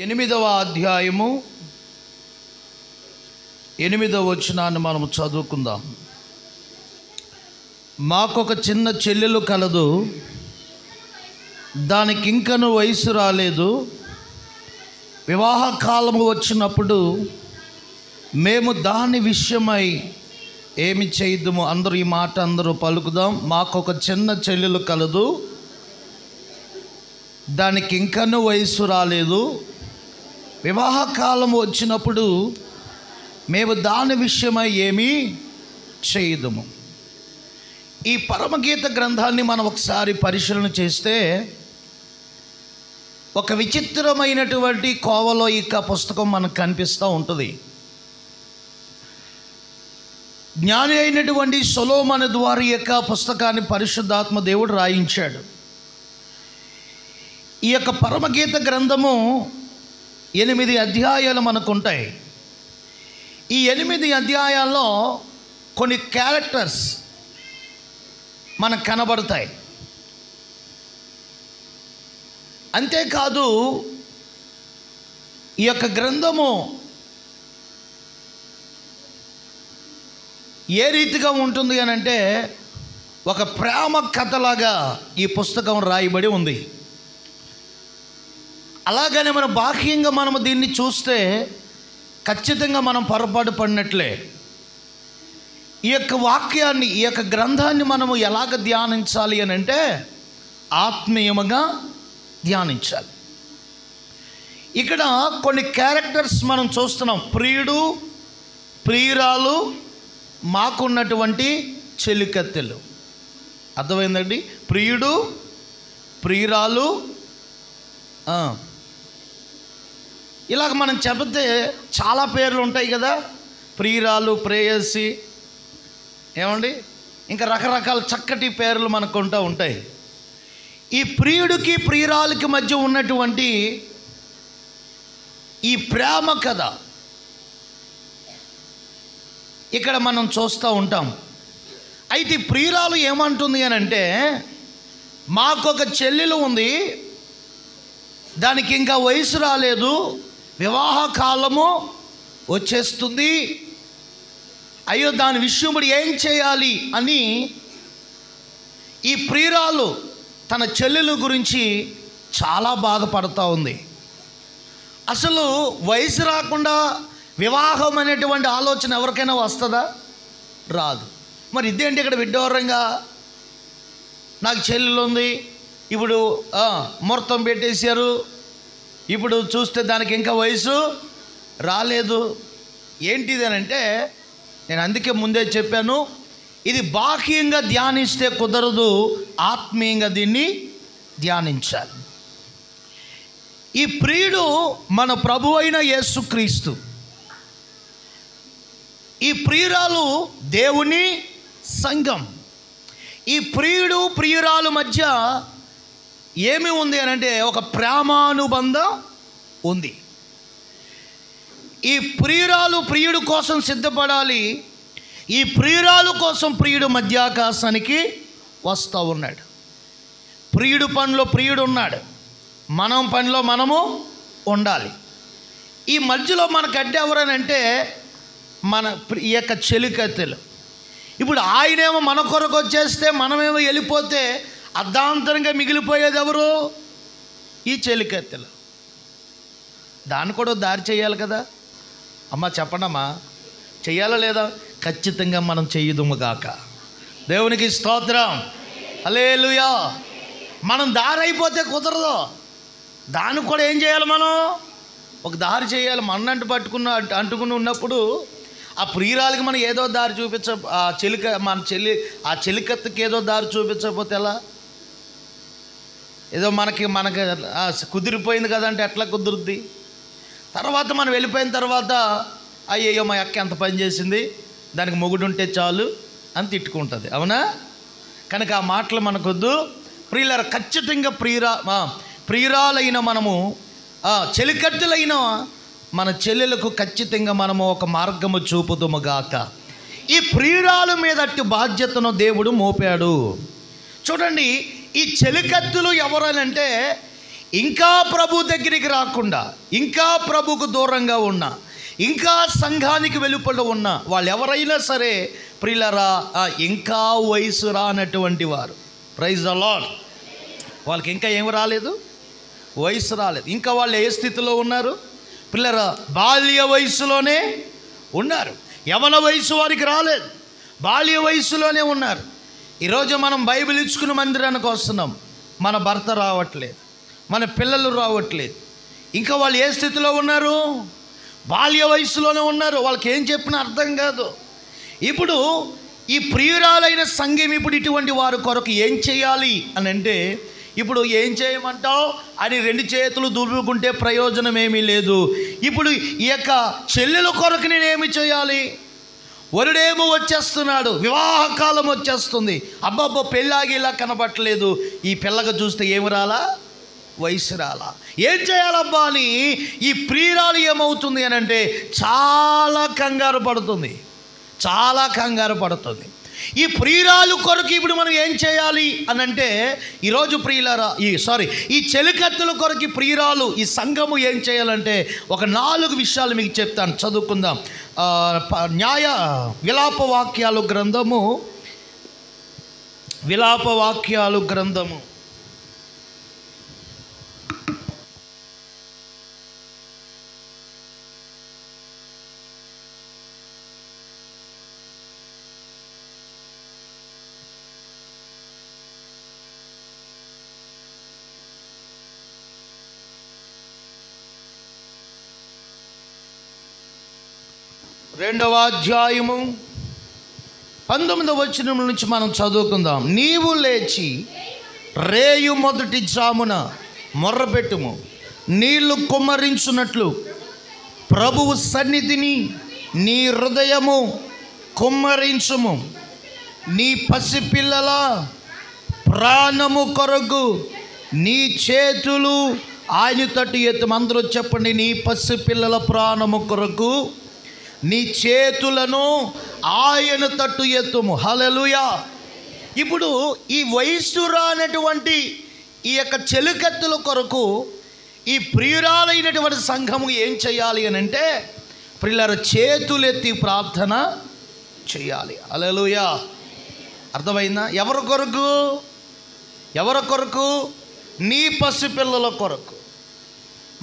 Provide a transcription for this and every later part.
8వ అధ్యాయము 8వ వచనాన్ని మనం చదువుకుందాం. మాకొక చిన్న చెల్లెలు కలదు, దానికి ఇంకను వయసు రాలేదు. వివాహ కాలము వచ్చినప్పుడు మేము దాని విషయమై ఏమి చేద్దాము? అందరూ ఈ మాట అందరూ పలుకుదాం. మాకొక చిన్న చెల్లెలు కలదు, దానికి ఇంకను వయసు రాలేదు. వివాహ కాలం వచ్చినప్పుడు మేము దాని విషయమై ఏమీ చేయదుము. ఈ పరమగీత గ్రంథాన్ని మనం ఒకసారి పరిశీలన చేస్తే ఒక విచిత్రమైనటువంటి కోవలో ఈ పుస్తకం మనకు కనిపిస్తూ ఉంటుంది. జ్ఞాని అయినటువంటి సొలొమోను ద్వారా ఈ యొక్క పుస్తకాన్ని పరిశుద్ధాత్మ దేవుడు రాయించాడు. ఈ యొక్క పరమగీత గ్రంథము 8 అధ్యాయాలు మనకు ఉంటాయి. ఈ 8 అధ్యాయాల్లో కొన్ని క్యారెక్టర్స్ మనకు కనబడతాయి. అంతేకాదు ఈ యొక్క గ్రంథము ఏ రీతిగా ఉంటుంది అని అంటే ఒక ప్రేమ కథలాగా ఈ పుస్తకం రాయబడి ఉంది. అలాగనే మన బాహ్యంగా మనము దీన్ని చూస్తే ఖచ్చితంగా మనం పొరపాటు పడినట్లే. ఈ యొక్క వాక్యాన్ని, ఈ యొక్క గ్రంథాన్ని మనము ఎలాగ ధ్యానించాలి అని అంటే ఆత్మీయముగా ధ్యానించాలి. ఇక్కడ కొన్ని క్యారెక్టర్స్ మనం చూస్తున్నాం. ప్రియుడు, ప్రియురాలు, మాకున్నటువంటి చెలికత్తెలు. అర్థమైందండి? ప్రియుడు, ప్రియురాలు, ఇలాగ మనం చెబితే చాలా పేర్లు ఉంటాయి కదా. ప్రియురాలు, ప్రేయసి, ఏమండి, ఇంకా రకరకాల చక్కటి పేర్లు మనకు ఉంటాయి. ఈ ప్రియుడికి ప్రియురాలకి మధ్య ఉన్నటువంటి ఈ ప్రేమ కథ ఇక్కడ మనం చూస్తూ ఉంటాం. అయితే ప్రియురాలు ఏమంటుంది అని అంటే, మాకొక చెల్లెలు ఉంది, దానికి ఇంకా వయసు రాలేదు, వివాహ కాలము వచ్చేస్తుంది, అయ్యో దాని విషయం ఇప్పుడు ఏం చేయాలి అని ఈ ప్రియురాలు తన చెల్లెలు గురించి చాలా బాధపడుతూ ఉంది. అసలు వయసు రాకుండా వివాహం అనేటువంటి ఆలోచన ఎవరికైనా వస్తుందా? రాదు. మరి ఇదేంటి ఇక్కడ విడ్డూరంగా నాకు చెల్లెలు ఉంది, ఇప్పుడు ముహూర్తం పెట్టేశారు, ఇప్పుడు చూస్తే దానికి ఇంకా వయసు రాలేదు. ఏంటిది అని అంటే, నేను అందుకే ముందే చెప్పాను, ఇది బాహ్యంగా ధ్యానిస్తే కుదరదు, ఆత్మీయంగా దీన్ని ధ్యానించాలి. ఈ ప్రియుడు మన ప్రభు అయిన యేసుక్రీస్తు, ఈ ప్రియురాలు దేవుని సంఘం. ఈ ప్రియుడు ప్రియురాలు మధ్య ఏమి ఉంది అని అంటే ఒక ప్రేమానుబంధం ఉంది. ఈ ప్రియురాలు ప్రియుడు కోసం సిద్ధపడాలి. ఈ ప్రియురాలు కోసం ప్రియుడు మధ్యాకాశానికి వస్తూ ఉన్నాడు. ప్రియుడు పనిలో ప్రియుడు ఉన్నాడు, మనం పనిలో మనము ఉండాలి. ఈ మధ్యలో మనకు అడ్డు ఎవరనంటే మన ఈ యొక్క చెలికత్తెలు. ఇప్పుడు ఆయనేమో మన కొరకు వచ్చేస్తే, మనమేమో వెళ్ళిపోతే అర్ధాంతరంగా మిగిలిపోయేది ఎవరు? ఈ చెలికత్తెలు. దాన్ని కూడా దారి చేయాలి కదా. అమ్మ చెప్పండమ్మా, చెయ్యాలా లేదా? ఖచ్చితంగా మనం చెయ్యదుము గాక. దేవునికి స్తోత్రం, హల్లెలూయా. మనం దారి అయిపోతే కుదరదు. దాన్ని కూడా ఏం చేయాలి? మనం ఒక దారి చేయాలి. మన్నంటు అంటుకుని ఉన్నప్పుడు ఆ ప్రియురాలకి మనం ఏదో దారి చూపించ, ఆ చెలికత్తకి ఏదో దారి చూపించకపోతే ఎలా? ఏదో మనకి కుదిరిపోయింది కదంటే ఎట్లా కుదురుద్ది? తర్వాత మనం వెళ్ళిపోయిన తర్వాత అయ్యయ్యో మా అక్క ఎంత పని చేసింది, దానికి మొగుడు ఉంటే చాలు అని తిట్టుకుంటుంది. అవునా? కనుక ఆ మాటలు మనకొద్దు. ప్రియులారా, ఖచ్చితంగా ప్రియురాలైన మనము, చెలికత్తెలైన మన చెల్లెలకు ఖచ్చితంగా మనము ఒక మార్గము చూపుదుము గాక. ఈ ప్రియురాల మీద అట్టి బాధ్యతను దేవుడు మోపాడు. చూడండి, ఈ చెలికత్తులు ఎవరనంటే ఇంకా ప్రభు దగ్గరికి రాకుండా, ఇంకా ప్రభుకు దూరంగా ఉన్నా, ఇంకా సంఘానికి వెలుపల ఉన్న వాళ్ళు ఎవరైనా సరే ప్రియులారా, ఇంకా వయసు రానటువంటి వారు, ప్రైజ్ ద లార్డ్, వాళ్ళకి ఇంకా ఏమి రాలేదు, వయసు రాలేదు. ఇంకా వాళ్ళు ఏ స్థితిలో ఉన్నారు ప్రియులారా? బాల్య వయసులోనే ఉన్నారు. యవన వయసు వారికి రాలేదు, బాల్య వయసులోనే ఉన్నారు. ఈరోజు మనం బైబిల్ ఇచ్చుకుని మందిరానికి వస్తున్నాం, మన భర్త రావట్లేదు, మన పిల్లలు రావట్లేదు. ఇంకా వాళ్ళు ఏ స్థితిలో ఉన్నారు? బాల్య వయసులోనే ఉన్నారు. వాళ్ళకి ఏం చెప్పినా అర్థం కాదు. ఇప్పుడు ఈ ప్రియురాలైన సంఘం ఇప్పుడు ఇటువంటి వారి కొరకు ఏం చేయాలి అని అంటే, ఇప్పుడు ఏం చేయమంటావు అని 2 చేతులు దులుపుకుంటే ప్రయోజనం ఏమీ లేదు. ఇప్పుడు ఈ యొక్క చెల్లెల కొరకు నేనేమి చేయాలి? వరుడేమో వచ్చేస్తున్నాడు, వివాహకాలం వచ్చేస్తుంది, అబ్బబ్బో పెళ్ళాగిలా కనబట్టలేదు, ఈ పిల్లగా చూస్తే ఏమి రాలా, వయసు రాలా, ఏం చేయాలబ్బా అని ఈ ప్రియురాలు ఏమవుతుంది అని అంటే చాలా కంగారు పడుతుంది, చాలా కంగారు పడుతుంది. ఈ ప్రియురాలు కొరకు ఇప్పుడు మనం ఏం చేయాలి అని అంటే, ఈరోజు ప్రియులారా ఈ చెలికత్తుల కొరకు ప్రియురాలు ఈ సంఘము ఏం చేయాలంటే ఒక 4 విషయాలు మీకు చెప్తాను, చదువుకుందాం. విలాపవాక్యాలు గ్రంథము 2వ అధ్యాయము 19వ వచనం నుంచి మనం చదువుకుందాం. నీవు లేచి రేయు మొదటి జామున మొర్రపెట్టుము, నీళ్లు కుమ్మరించున్నట్లు ప్రభువు సన్నిధిని నీ హృదయము కుమ్మరించుము. నీ పసిపిల్లల ప్రాణము కొరకు నీ చేతులు ఆయన తట్టు ఎత్తు. అందరూ చెప్పండి, నీ పసిపిల్లల ప్రాణము కొరకు నీ చేతులను ఆయన తట్టు ఎత్తుము. హల్లెలూయా. ఇప్పుడు ఈ వయస్సు రానటువంటి ఈ యొక్క చెలికత్తుల కొరకు ఈ ప్రియురాలైనటువంటి సంఘము ఏం చేయాలి అని అంటే, ప్రియులార చేతులెత్తి ప్రార్థన చేయాలి. హల్లెలూయా. అర్థమైందా? ఎవరి కొరకు? ఎవరి కొరకు? నీ పసిపిల్లల కొరకు.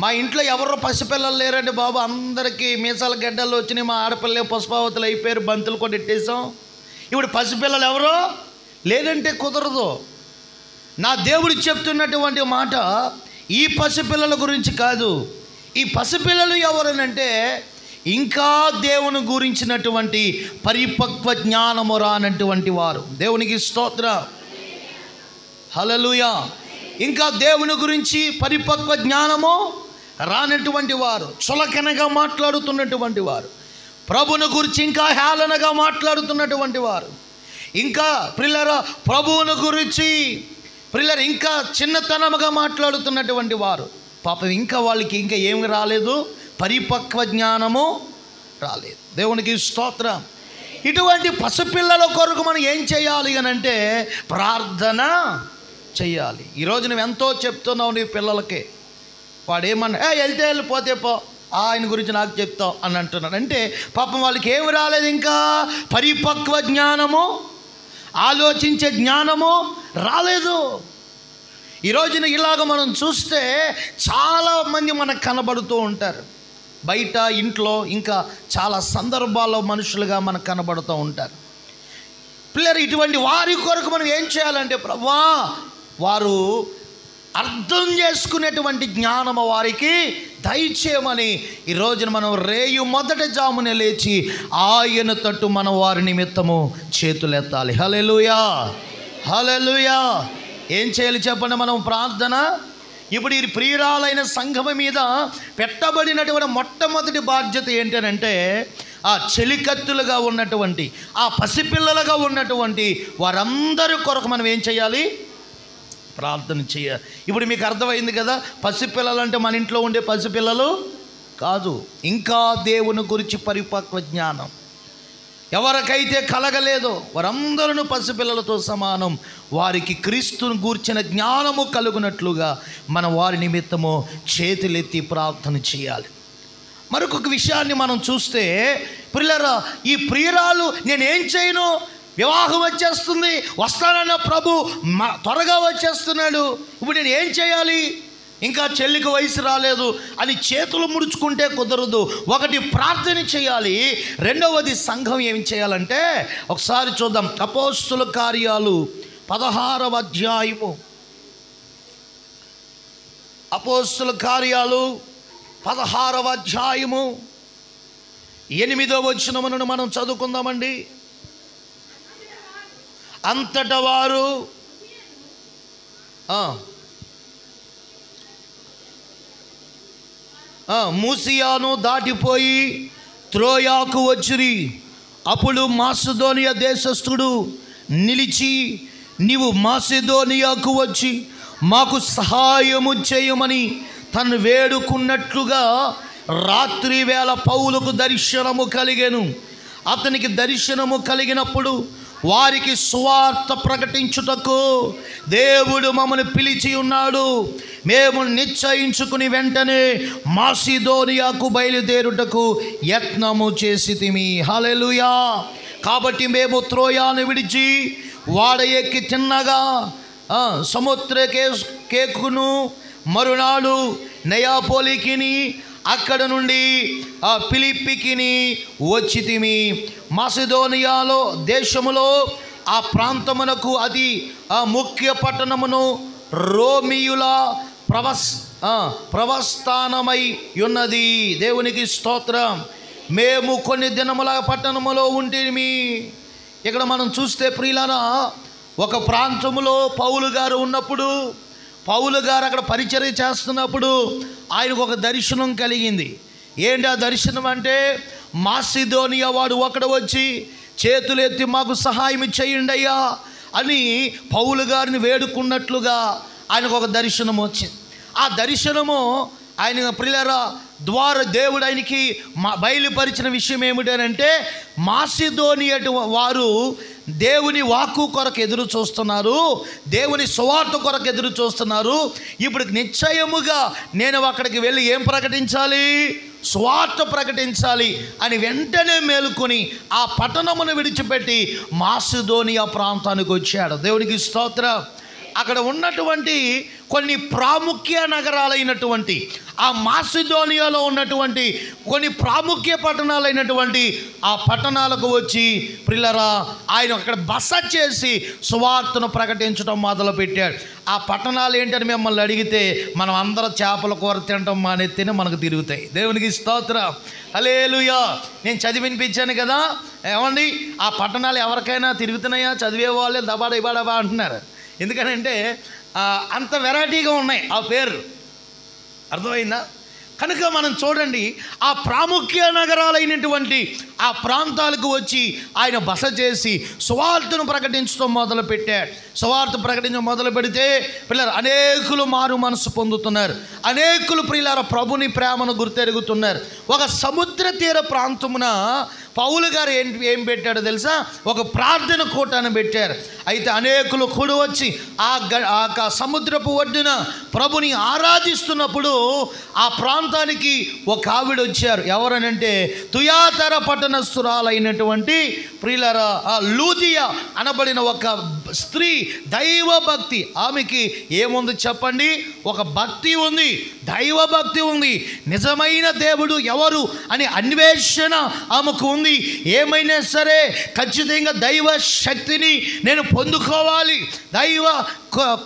మా ఇంట్లో ఎవరు పసిపిల్లలు లేరండి బాబు, అందరికీ మీసాల గడ్డలు వచ్చినాయి, మా ఆడపిల్లలే పుష్పావతులు అయిపోయారు, బంతులు కూడా ఎట్టేసాం. ఇప్పుడు పసిపిల్లలు ఎవరో లేదంటే కుదరదు. నా దేవుడు చెప్తున్నటువంటి మాట ఈ పసిపిల్లల గురించి కాదు. ఈ పసిపిల్లలు ఎవరనంటే ఇంకా దేవుని గురించినటువంటి పరిపక్వ జ్ఞానము రానటువంటి వారు. దేవునికి స్తోత్రం. హల్లెలూయా. ఇంకా దేవుని గురించి పరిపక్వ జ్ఞానము రానటువంటి వారు, చులకనగా మాట్లాడుతున్నటువంటి వారు, ప్రభువుని గురించి ఇంకా హేళనగా మాట్లాడుతున్నటువంటి వారు, ఇంకా ప్రిల్లరా ప్రభువుని గురించి ఇంకా చిన్నతనముగా మాట్లాడుతున్నటువంటి వారు. పాపం ఇంకా వాళ్ళకి ఇంకా ఏమి రాలేదు, పరిపక్వ జ్ఞానము రాలేదు. దేవునికి స్తోత్రం. ఇటువంటి పసిపిల్లల కొరకు మనం ఏం చేయాలి అని అంటే ప్రార్థన చెయ్యాలి. ఈరోజు నువ్వు ఎంతో చెప్తున్నావు నీ పిల్లలకి, వాడు ఏమన్నా వెళ్తే వెళ్ళిపోతే పో, ఆయన గురించి నాకు చెప్తావు అని అంటున్నాడు. అంటే పాపం వాళ్ళకి ఏమి రాలేదు, ఇంకా పరిపక్వ జ్ఞానము, ఆలోచించే జ్ఞానము రాలేదు. ఈరోజున ఇలాగ మనం చూస్తే చాలామంది మనకు కనబడుతూ ఉంటారు, బయట ఇంట్లో ఇంకా చాలా సందర్భాల్లో మనుషులుగా మనకు కనబడుతూ ఉంటారు. పిల్లలు ఇటువంటి వారి కొరకు మనం ఏం చేయాలంటే, ప్రభువా వారు అర్థం చేసుకునేటువంటి జ్ఞానము వారికి దయచేయమని ఈ రోజున మనం రేయు మొదటి జామునే లేచి ఆయన తట్టు మనం వారి నిమిత్తము చేతులెత్తాలి. హల్లెలూయా, హల్లెలూయా. ఏం చేయాలి చెప్పండి మనం ప్రార్థన. ఇప్పుడు ఈ ప్రియురాలైన సంఘం మీద పెట్టబడినటువంటి మొట్టమొదటి బాధ్యత ఏంటంటే, ఆ చెలికత్తులుగా ఉన్నటువంటి ఆ పసిపిల్లలుగా ఉన్నటువంటి వారందరి కొరకు మనం ఏం చేయాలి, ప్రార్థన చేయాలి. ఇప్పుడు మీకు అర్థమైంది కదా, పసిపిల్లలు అంటే మన ఇంట్లో ఉండే పసిపిల్లలు కాదు, ఇంకా దేవుని గురించి పరిపక్వ జ్ఞానం. ఎవరికైతే కలగలేదో వారందరూ పసిపిల్లలతో సమానం. వారికి క్రీస్తును గూర్చిన జ్ఞానము కలుగునట్లుగా మనం వారి నిమిత్తము చేతులెత్తి ప్రార్థన చేయాలి. మరొక విషయాన్ని మనం చూస్తే, ప్రియులారా, ఈ ప్రియురాలు నేనేం చేయను, వివాహం వచ్చేస్తుంది, వస్తానన్న ప్రభు త్వరగా వచ్చేస్తున్నాడు, ఇప్పుడు నేను ఏం చేయాలి, ఇంకా చెల్లికి వయసు రాలేదు అని చేతులు ముడుచుకుంటే కుదరదు. ఒకటి ప్రార్థన చేయాలి, రెండవది సంఘం ఏం చేయాలంటే, ఒకసారి చూద్దాం. అపోస్తుల కార్యాలు 16వ అధ్యాయము, అపోస్తుల కార్యాలు 16వ అధ్యాయము 8వ వచనమును మనం చదువుకుందామండి. అంతటా వారు మూసియాను దాటిపోయి త్రోయాకు వచ్చిరి. అప్పుడు మాసిదోనియా దేశస్థుడు నిలిచి, నీవు మాసిదోనియాకు వచ్చి మాకు సహాయము చేయమని తను వేడుకున్నట్లుగా రాత్రి వేళ పౌలుకు దర్శనము కలిగెను. అతనికి దర్శనము కలిగినప్పుడు వారికి సువార్త ప్రకటించుటకు దేవుడు మమ్మల్ని పిలిచి ఉన్నాడు. మేము నిశ్చయించుకుని వెంటనే మాసిదోనియాకు బయలుదేరుటకు యత్నము చేసితిమి. హల్లెలూయా. కాబట్టి మేము త్రోయాను విడిచి వాడ ఎక్కి తిన్నగా సముద్ర కేకును మరునాడు నెయాపోలికిని, అక్కడ నుండి ఫిలిప్పికిని వచ్చితిమి. మాసిదోనియాలో దేశములో ఆ ప్రాంతమునకు అది ముఖ్య పట్టణమును రోమియుల ప్రవస్థానమై ఉన్నది. దేవునికి స్తోత్రం. మేము కొన్ని దినముల పట్టణములో ఉంటిమి. ఇక్కడ మనం చూస్తే ప్రియులారా, ఒక ప్రాంతములో పౌలు గారు ఉన్నప్పుడు, పౌలు గారు అక్కడ పరిచర్య చేస్తున్నప్పుడు ఆయనకు ఒక దర్శనం కలిగింది. ఏంటి ఆ దర్శనం అంటే, మాసిదోనియా వాడు ఒకడు వచ్చి చేతులెత్తి మాకు సహాయం చేయండి అయ్యా అని పౌలు గారిని వేడుకున్నట్లుగా ఆయనకు ఒక దర్శనం వచ్చింది. ఆ దర్శనము ఆయన ప్రియులారా ద్వారా దేవుడు ఆయనకి బయలుపరిచిన విషయం ఏమిటంటే, మాసిదోనియా వారు దేవుని వాక్కు కొరకు ఎదురు చూస్తున్నారు, దేవుని సువార్త కొరకు ఎదురు చూస్తున్నారు. ఇప్పుడు నిశ్చయముగా నేను అక్కడికి వెళ్ళి ఏం ప్రకటించాలి, సువార్త ప్రకటించాలి అని వెంటనే మేలుకొని ఆ పట్టణమును విడిచిపెట్టి మాసిదోనియా ప్రాంతానికి వచ్చాడు. దేవునికి స్తోత్రం. అక్కడ ఉన్నటువంటి కొన్ని ప్రాముఖ్య నగరాలైనటువంటి ఆ మాసిదోనియాలో ఉన్నటువంటి కొన్ని ప్రాముఖ్య పట్టణాలైనటువంటి ఆ పట్టణాలకు వచ్చి ప్రియులారా ఆయన అక్కడ బస చేసి సువార్తను ప్రకటించడం మొదలుపెట్టాడు. ఆ పట్టణాలు ఏంటని మిమ్మల్ని అడిగితే మనం అందరం చేపల కూర తినటం మానేస్తేనే మనకు తిరుగుతాయి. దేవునికి స్తోత్రం. హల్లెలూయా. నేను చదివి వినిపించాను కదా, ఏమండి ఆ పట్టణాలు ఎవరికైనా తిరుగుతున్నాయా? చదివే వాళ్ళే దబాడా ఇబాడబా అంటున్నారు. ఎందుకనంటే అంత వెరైటీగా ఉన్నాయి ఆ పేరు. అర్థమైందా? కనుక మనం చూడండి, ఆ ప్రాముఖ్య నగరాలైనటువంటి ఆ ప్రాంతాలకు వచ్చి ఆయన బస చేసి సువార్తను ప్రకటించడం మొదలుపెట్టాడు. సువార్త ప్రకటించడం మొదలు పెడితే పిల్లలు అనేకులు మారు మనసు పొందుతున్నారు. అనేకులు ప్రియులార ప్రభుని ప్రేమను గుర్తెరుగుతున్నారు. ఒక సముద్ర తీర ప్రాంతమున పౌలు గారు ఏం పెట్టాడో తెలుసా? ఒక ప్రార్థన కూటాన్ని పెట్టారు. అయితే అనేకులు కూడి వచ్చి ఆ సముద్రపు ఒడ్డున ప్రభుని ఆరాధిస్తున్నప్పుడు ఆ ప్రాంతానికి ఒక ఆవిడ వచ్చారు. ఎవరనంటే తుయాతర పట్టణస్థురాలైనటువంటి ప్రియులారా లూదియా అనబడిన ఒక స్త్రీ, దైవ భక్తి. ఆమెకి ఏముంది చెప్పండి? ఒక భక్తి ఉంది, దైవ భక్తి ఉంది. నిజమైన దేవుడు ఎవరు అని అన్వేషణ ఆమెకు ఉంది. ఏమైనా సరే ఖచ్చితంగా దైవ శక్తిని నేను పొందుకోవాలి, దైవ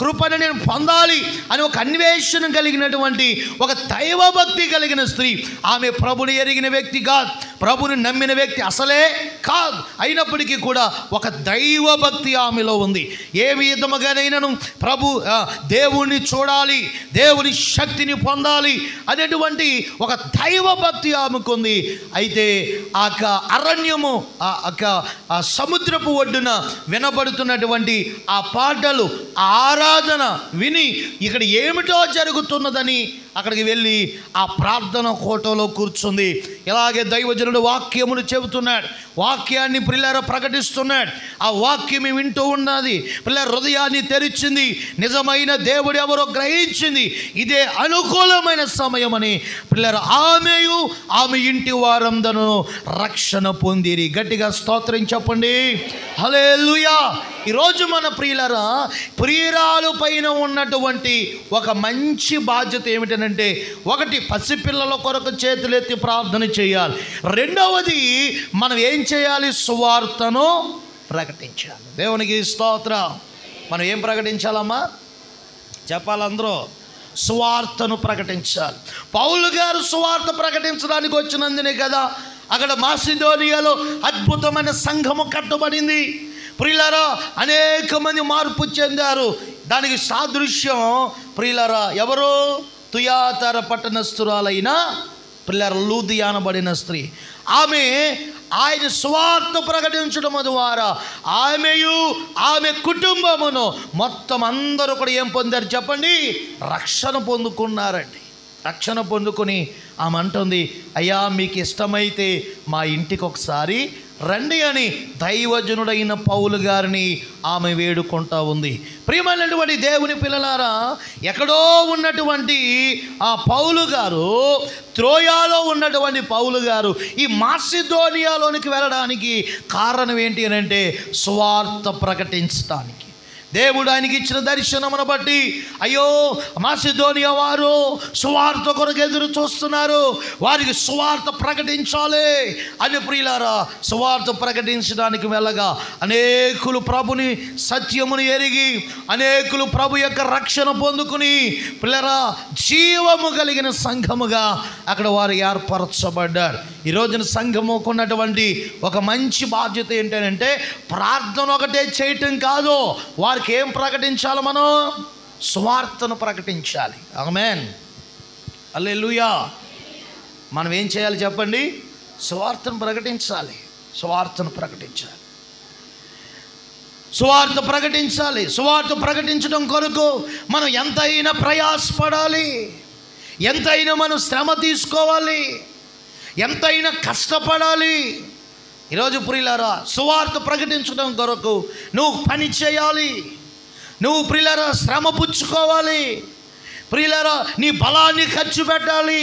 కృపను నేను పొందాలి అని ఒక అన్వేషణ కలిగినటువంటి ఒక దైవ భక్తి కలిగిన స్త్రీ. ఆమె ప్రభుని ఎరిగిన వ్యక్తి కాదు, ప్రభుని నమ్మిన వ్యక్తి అసలే కాదు. అయినప్పటికీ కూడా ఒక దైవ భక్తి ఆమెలో ఉంది. ఏ విధముగానైనాను ప్రభు దేవుణ్ణి చూడాలి, దేవుని శక్తిని పొందాలి అనేటువంటి ఒక దైవ భక్తి ఆమెకు ఉంది. అయితే ఆ అరణ్యము ఆ సముద్రపు ఒడ్డున వినబడుతున్నటువంటి ఆ పాటలు, ఆరాధన విని ఇక్కడ ఏమిటో జరుగుతున్నదని అక్కడికి వెళ్ళి ఆ ప్రార్థన కోటలో కూర్చుంది. ఇలాగే దైవజనుడు వాక్యమును చెబుతున్నాడు. వాక్యాన్ని ప్రియులారా ప్రకటిస్తున్నాడు. ఆ వాక్యం వింటూ ఉన్నది. పిల్లల హృదయాన్ని తెరిచింది. నిజమైన దేవుడు ఎవరో గ్రహించింది. ఇదే అనుకూలమైన సమయం అని పిల్లల ఆమెయు ఆమె ఇంటి వారందరూ రక్షణ పొందిరి. గట్టిగా స్తోత్రం చెప్పండి. హల్లెలూయా. ఈరోజు మన ప్రియులరా, ప్రియురాలు పైన ఉన్నటువంటి ఒక మంచి బాధ్యత ఏమిటనంటే, ఒకటి పసిపిల్లల కొరకు చేతులెత్తి ప్రార్థన చేయాలి. రెండవది మనం ఏం చేయాలి? సువార్తను ప్రకటించాలి. దేవునికి స్తోత్రం. మనం ఏం ప్రకటించాలమ్మా? చెప్పాలందరూ. సువార్తను ప్రకటించాలి. పౌలు గారు సువార్త ప్రకటించడానికి వచ్చినందునే కదా అక్కడ మాసిదోనియాలో అద్భుతమైన సంఘము కట్టబడింది. ప్రియులారా, అనేక మంది మార్పు చెందారు. దానికి సాదృశ్యం ప్రియులారా ఎవరు? తుయాతర పట్టణస్థురాలైన ప్రియులారా లూది అనబడిన స్త్రీ. ఆమె ఆయన సువార్త ప్రకటించడం ద్వారా ఆమెయు ఆమె కుటుంబమును మొత్తం అందరూ కూడా ఏం పొందారు చెప్పండి? రక్షణ పొందుకున్నారండి. రక్షణ పొందుకొని ఆమె అంటుంది, అయ్యా మీకు ఇష్టమైతే మా ఇంటికి ఒకసారి రండి అని దైవజనుడైన పౌలు గారిని ఆమె వేడుకుంటా ఉంది. ప్రియమైనటువంటి దేవుని పిల్లలారా, ఎక్కడో ఉన్నటువంటి ఆ పౌలు గారు, త్రోయాలో ఉన్నటువంటి పౌలు గారు ఈ మాసిదోనియాలోనికి వెళ్ళడానికి కారణం ఏంటి అని అంటే సువార్త ప్రకటించడానికి. దేవుడు ఆయనకి ఇచ్చిన దర్శనమును బట్టి, అయ్యో మాసిదోనియా వారు సువార్త కొరకు ఎదురు చూస్తున్నారు, వారికి సువార్త ప్రకటించాలి అని ప్రియులారా సువార్త ప్రకటించడానికి వెళ్ళగా అనేకులు ప్రభుని సత్యమును ఎరిగి, అనేకులు ప్రభు యొక్క రక్షణ పొందుకుని పిల్లరా జీవము కలిగిన సంఘముగా అక్కడ వారు ఏర్పరచబడ్డారు. ఈ రోజున సంఘముకున్నటువంటి ఒక మంచి బాధ్యత ఏంటంటే ప్రార్థన ఒకటే చేయటం కాదు, వారికి ఏం ప్రకటించాలి? మనం సువార్తను ప్రకటించాలి. ఆమేన్, హల్లెలూయా. మనం ఏం చేయాలి చెప్పండి? సువార్తను ప్రకటించాలి. సువార్తను ప్రకటించాలి. సువార్త ప్రకటించాలి. సువార్త ప్రకటించడం కొరకు మనం ఎంతైనా ప్రయాసపడాలి, ఎంతైనా మనం శ్రమ తీసుకోవాలి, ఎంతైనా కష్టపడాలి. ఈరోజు ప్రియులారా సువార్త ప్రకటించడం కొరకు నువ్వు పని చేయాలి, నువ్వు ప్రియులారా శ్రమ పుచ్చుకోవాలి. ప్రియులారా నీ బలాన్ని ఖర్చు పెట్టాలి,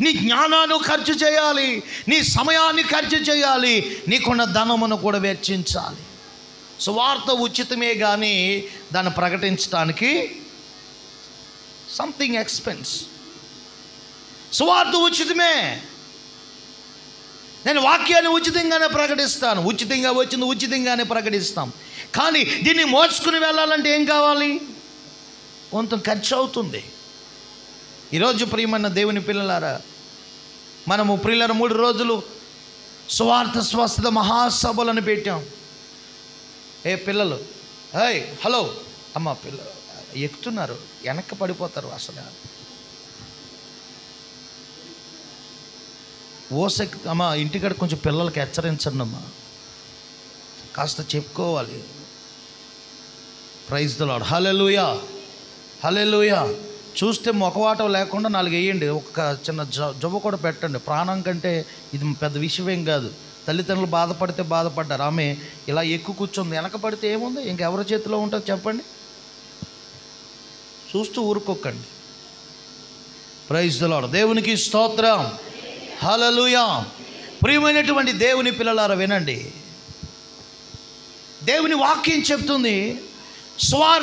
నీ జ్ఞానాన్ని ఖర్చు చేయాలి, నీ సమయాన్ని ఖర్చు చేయాలి, నీకున్న ధనమును కూడా వెచ్చించాలి. సువార్త ఉచితమే కానీ దాన్ని ప్రకటించడానికి సంథింగ్ ఎక్స్పెన్స్. సువార్త ఉచితమే. నేను వాక్యాన్ని ఉచితంగానే ప్రకటిస్తాను, ఉచితంగా వచ్చింది ఉచితంగానే ప్రకటిస్తాం. కానీ దీన్ని మోసుకుని వెళ్ళాలంటే ఏం కావాలి? కొంత ఖర్చు అవుతుంది. ఈరోజు ప్రియమైన దేవుని పిల్లలారా, మనము ప్రియులారా 3 రోజులు సువార్త స్వస్థత మహాసభలను పెట్టాం. ఏ పిల్లలు, హేయ్ హలో అమ్మ, పిల్లలు ఎక్కుతున్నారు, వెనక్కి పడిపోతారు. అసలు అమ్మ ఇంటికాడ కొంచెం పిల్లలకి హెచ్చరించండి అమ్మా, కాస్త చెప్పుకోవాలి. Praise the lord. Hallelujah, hallelujah. చూస్తే మొఖవాటం లేకుండా 4 వేయండి, ఒక చిన్న జబ్బ కూడా పెట్టండి. ప్రాణం కంటే ఇది పెద్ద విషయమేం కాదు. తల్లిదండ్రులు బాధపడితే బాధపడ్డారు, ఆమె ఇలా ఎక్కువ కూర్చుంది, వెనక పడితే ఏముంది? ఇంకెవరి చేతిలో ఉంటుంది చెప్పండి? చూస్తూ ఊరుకోకండి. Praise the lord. దేవునికి స్తోత్రం. హల్లెలూయా. ప్రియమైనటువంటి దేవుని పిల్లలారా వినండి, దేవుని వాక్యం చెప్తుంది.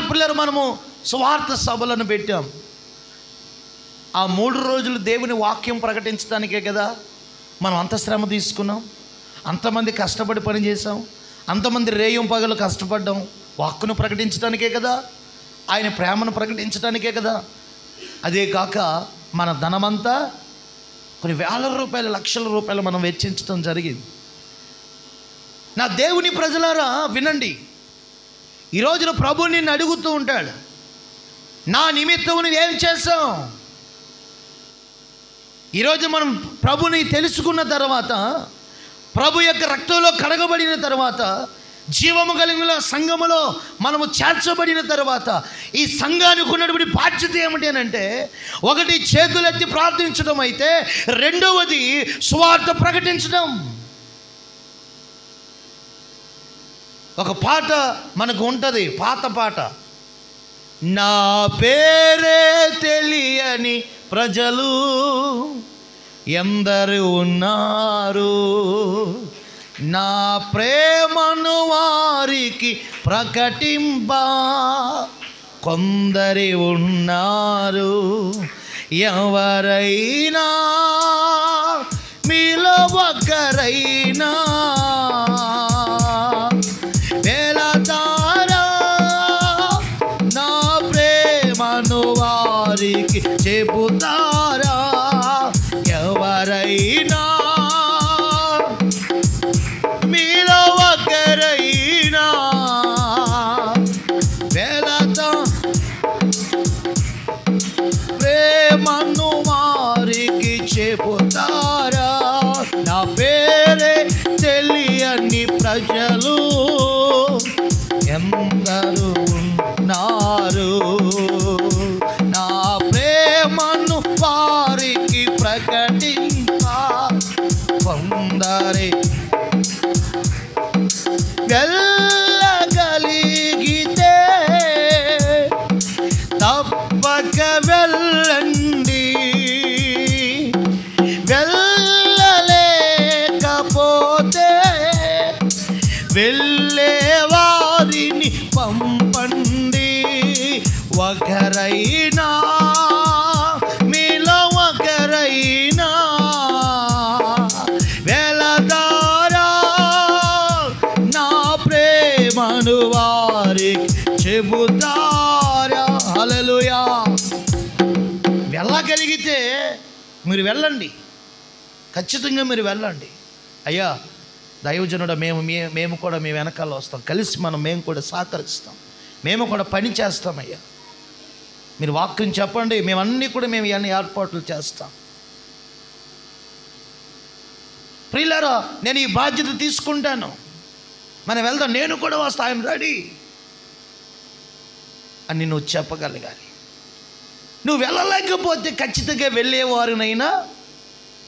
పిల్లలు మనము సువార్త సభలను పెట్టాం. ఆ 3 రోజులు దేవుని వాక్యం ప్రకటించడానికే కదా మనం అంత శ్రమ తీసుకున్నాం, అంతమంది కష్టపడి పని చేసాం, అంతమంది రేయం పగలు కష్టపడ్డాం. వాక్కును ప్రకటించడానికే కదా, ఆయన ప్రేమను ప్రకటించడానికే కదా. అదే కాక మన ధనమంతా కొన్ని వేల రూపాయలు, లక్షల రూపాయలు మనం వెచ్చించడం జరిగింది. నా దేవుని ప్రజలారా వినండి, ఈ రోజున ప్రభు నిన్ను అడుగుతూ ఉంటాడు, నా నిమిత్తం నువ్వు ఏం చేసావు? ఈరోజు మనం ప్రభుని తెలుసుకున్న తర్వాత, ప్రభు యొక్క రక్తంలో కడగబడిన తర్వాత, జీవము కలిగిన సంఘములో మనము చేర్చబడిన తర్వాత ఈ సంఘానికి ఉన్నటువంటి బాధ్యత ఏమిటి అంటే, ఒకటి చేతులెత్తి ప్రార్థించడం అయితే, రెండవది సువార్త ప్రకటించడం. ఒక పాట మనకు ఉంటుంది, పాత పాట. నా పేరే తెలియని ప్రజలు ఎందరు ఉన్నారు, నా ప్రేమను వారికి ప్రకటింప కొందరి ఉన్నారు. ఎవరైనా మీలో ఒక్కరైనా వెళతారా నా ప్రేమను వారికి చెబుతారా? ఎవరైనా మీలో ఒక్కరైనా వెళతా ప్రేమను వారికి చెబుతారా? నా పేరే తెలియని ప్రజలు ఎందరు ఉన్నారు, నా ప్రేమను వారికి ప్రకటింప కొందరి. వెళ్ళగలిగితే తప్పక వెళ్ళండి, వెళ్ళలేకపోతే వెళ్ళే వారిని పంపండి. ఒకరైనా మీలో ఒకరైనా వెళతారా నా ప్రేమను వారికి చెబుతారా? హల్లెలూయా. వెళ్ళగలిగితే మీరు వెళ్ళండి, ఖచ్చితంగా మీరు వెళ్ళండి. అయ్యా దైవజనుడు మేము కూడా మీ వెనకాల వస్తాం, కలిసి మేము కూడా సహకరిస్తాం, మేము కూడా పని చేస్తాం. అయ్యా మీరు వాక్యం చెప్పండి, మేమన్నీ కూడా ఇవన్నీ ఏర్పాట్లు చేస్తాం. ప్రియులారా, నేను ఈ బాధ్యత తీసుకుంటాను, మనం వెళ్దాం, నేను కూడా వస్తా, ఐఎమ్ రెడీ అని నువ్వు చెప్పగలగాలి. నువ్వు వెళ్ళలేకపోతే ఖచ్చితంగా వెళ్ళేవారినైనా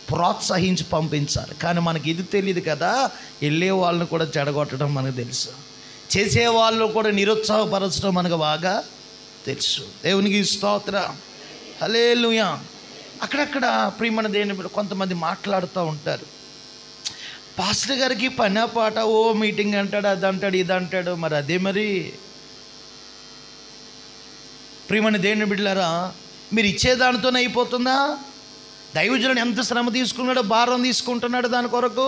ప్రోత్సహించి పంపించాలి. కానీ మనకి ఇది తెలియదు కదా, వెళ్ళే వాళ్ళని కూడా చెడగొట్టడం మనకు తెలుసు, చేసేవాళ్ళు కూడా నిరుత్సాహపరచడం మనకు బాగా తెలుసు. దేవునికి స్తోత్రం, హల్లెలూయా. అక్కడక్కడ ప్రియమైన దేవుని కొంతమంది మాట్లాడుతూ ఉంటారు, పాస్టర్ గారికి పని పాట, ఓ మీటింగ్ అంటాడు, అది అంటాడు, ఇది అంటాడు. మరి అదే మరి ప్రియమైన దేవుని బిడ్డలారా, మీరు ఇచ్చేదానితోనే అయిపోతుందా? దైవజనుడు ఎంత శ్రమ తీసుకున్నాడో, భారం తీసుకుంటున్నాడు దాని కొరకు.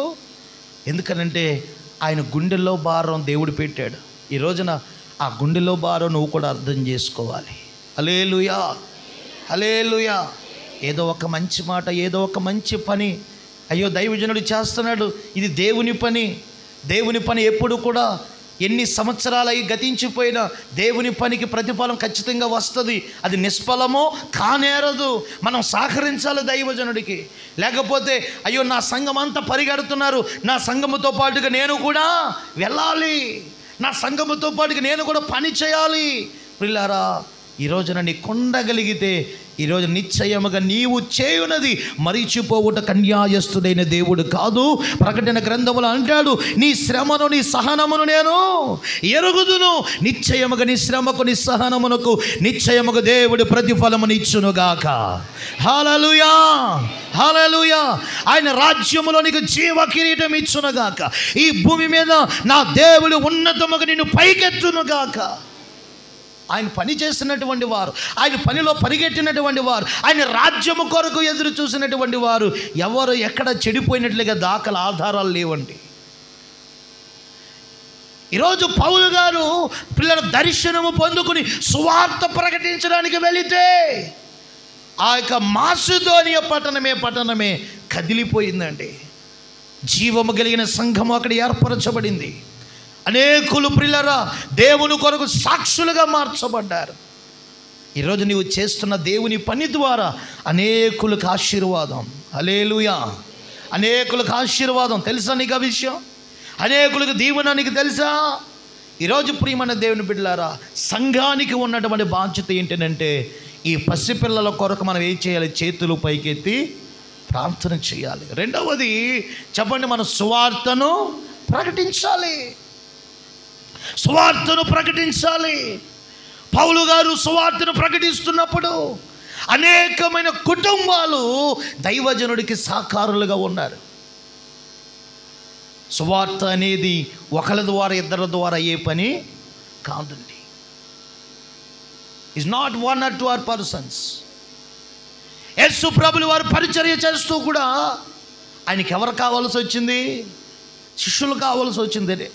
ఎందుకనంటే ఆయన గుండెల్లో భారం దేవుడు పెట్టాడు. ఈ రోజున ఆ గుండెల్లో భారం నువ్వు కూడా అర్థం చేసుకోవాలి. హల్లెలూయా, హల్లెలూయా. ఏదో ఒక మంచి మాట, ఏదో ఒక మంచి పని అయ్యో దైవజనుడు చేస్తున్నాడు, ఇది దేవుని పని. దేవుని పని ఎప్పుడు కూడా ఎన్ని సంవత్సరాలు అయి గతించిపోయినా దేవుని పనికి ప్రతిఫలం ఖచ్చితంగా వస్తుంది. అది నిష్ఫలమో కానేరదు. మనం సహకరించాలి దైవజనుడికి. లేకపోతే అయ్యో నా సంఘం అంతా పరిగెడుతున్నారు, నా సంఘముతో పాటుగా నేను కూడా వెళ్ళాలి, నా సంఘముతో పాటుగా నేను కూడా పని చేయాలి. ప్రియులారా, ఈ రోజున నీ కొండగలిగితే ఈరోజు నిశ్చయముగా నీవు చేయునది మరిచిపోవుట కన్యాయస్తుడైన దేవుడు కాదు. ప్రకటన గ్రంథములో అంటాడు, నీ శ్రమను నీ సహనమును నేను ఎరుగుదును. నిశ్చయముగా నీ శ్రమకు నీ సహనమునకు నిశ్చయముగా దేవుడు ప్రతిఫలమునిచ్చునుగాక. హల్లెలూయా, హల్లెలూయా. ఆయన రాజ్యములో నీకు జీవ కిరీటం ఇచ్చునుగాక. ఈ భూమి మీద నా దేవుడు ఉన్నతముగా నిన్ను పైకెత్తునుగాక. ఆయన పని చేస్తున్నటువంటి వారు, ఆయన పనిలో పరిగెట్టినటువంటి వారు, ఆయన రాజ్యము కొరకు ఎదురు చూసినటువంటి వారు ఎవరు ఎక్కడ చెడిపోయినట్లుగా దాఖలు ఆధారాలు లేవండి. ఈరోజు పౌలు గారు పిల్లల దర్శనము పొందుకుని సువార్త ప్రకటించడానికి వెళితే ఆ యొక్క మాసిదోనియ పట్టణమే కదిలిపోయిందండి. జీవము కలిగిన సంఘము అక్కడ ఏర్పరచబడింది. అనేకులు ప్రియులారా దేవుని కొరకు సాక్షులుగా మార్చబడ్డారు. ఈరోజు నీవు చేస్తున్న దేవుని పని ద్వారా అనేకులకు ఆశీర్వాదం. హల్లెలూయా, అనేకులకు ఆశీర్వాదం. తెలుసా నీకు ఆ విషయం? అనేకులకు దీవెన నీకు తెలుసా? ఈరోజు ప్రియమైన దేవుని బిడ్డలారా, సంఘానికి ఉన్నటువంటి బాధ్యత ఏంటంటే ఈ పసిపిల్లల కొరకు మనం ఏం చేయాలి? చేతులు పైకెత్తి ప్రార్థన చేయాలి. రెండవది చెప్పండి, మన సువార్తను ప్రకటించాలి. సువార్తను ప్రకటించాలి. పౌలు గారు సువార్తను ప్రకటిస్తున్నప్పుడు అనేకమైన కుటుంబాలు దైవజనుడికి సాకారులుగా ఉన్నారు. సువార్త అనేది ఒకరి ద్వారా ఇద్దరి ద్వారా అయ్యే పని కాదండి. It's not 1 or 2 persons. యేసు ప్రభులు వారు పరిచర్య చేస్తూ కూడా ఆయనకి ఎవరు కావాల్సి వచ్చింది? శిష్యులు కావాల్సి వచ్చింది.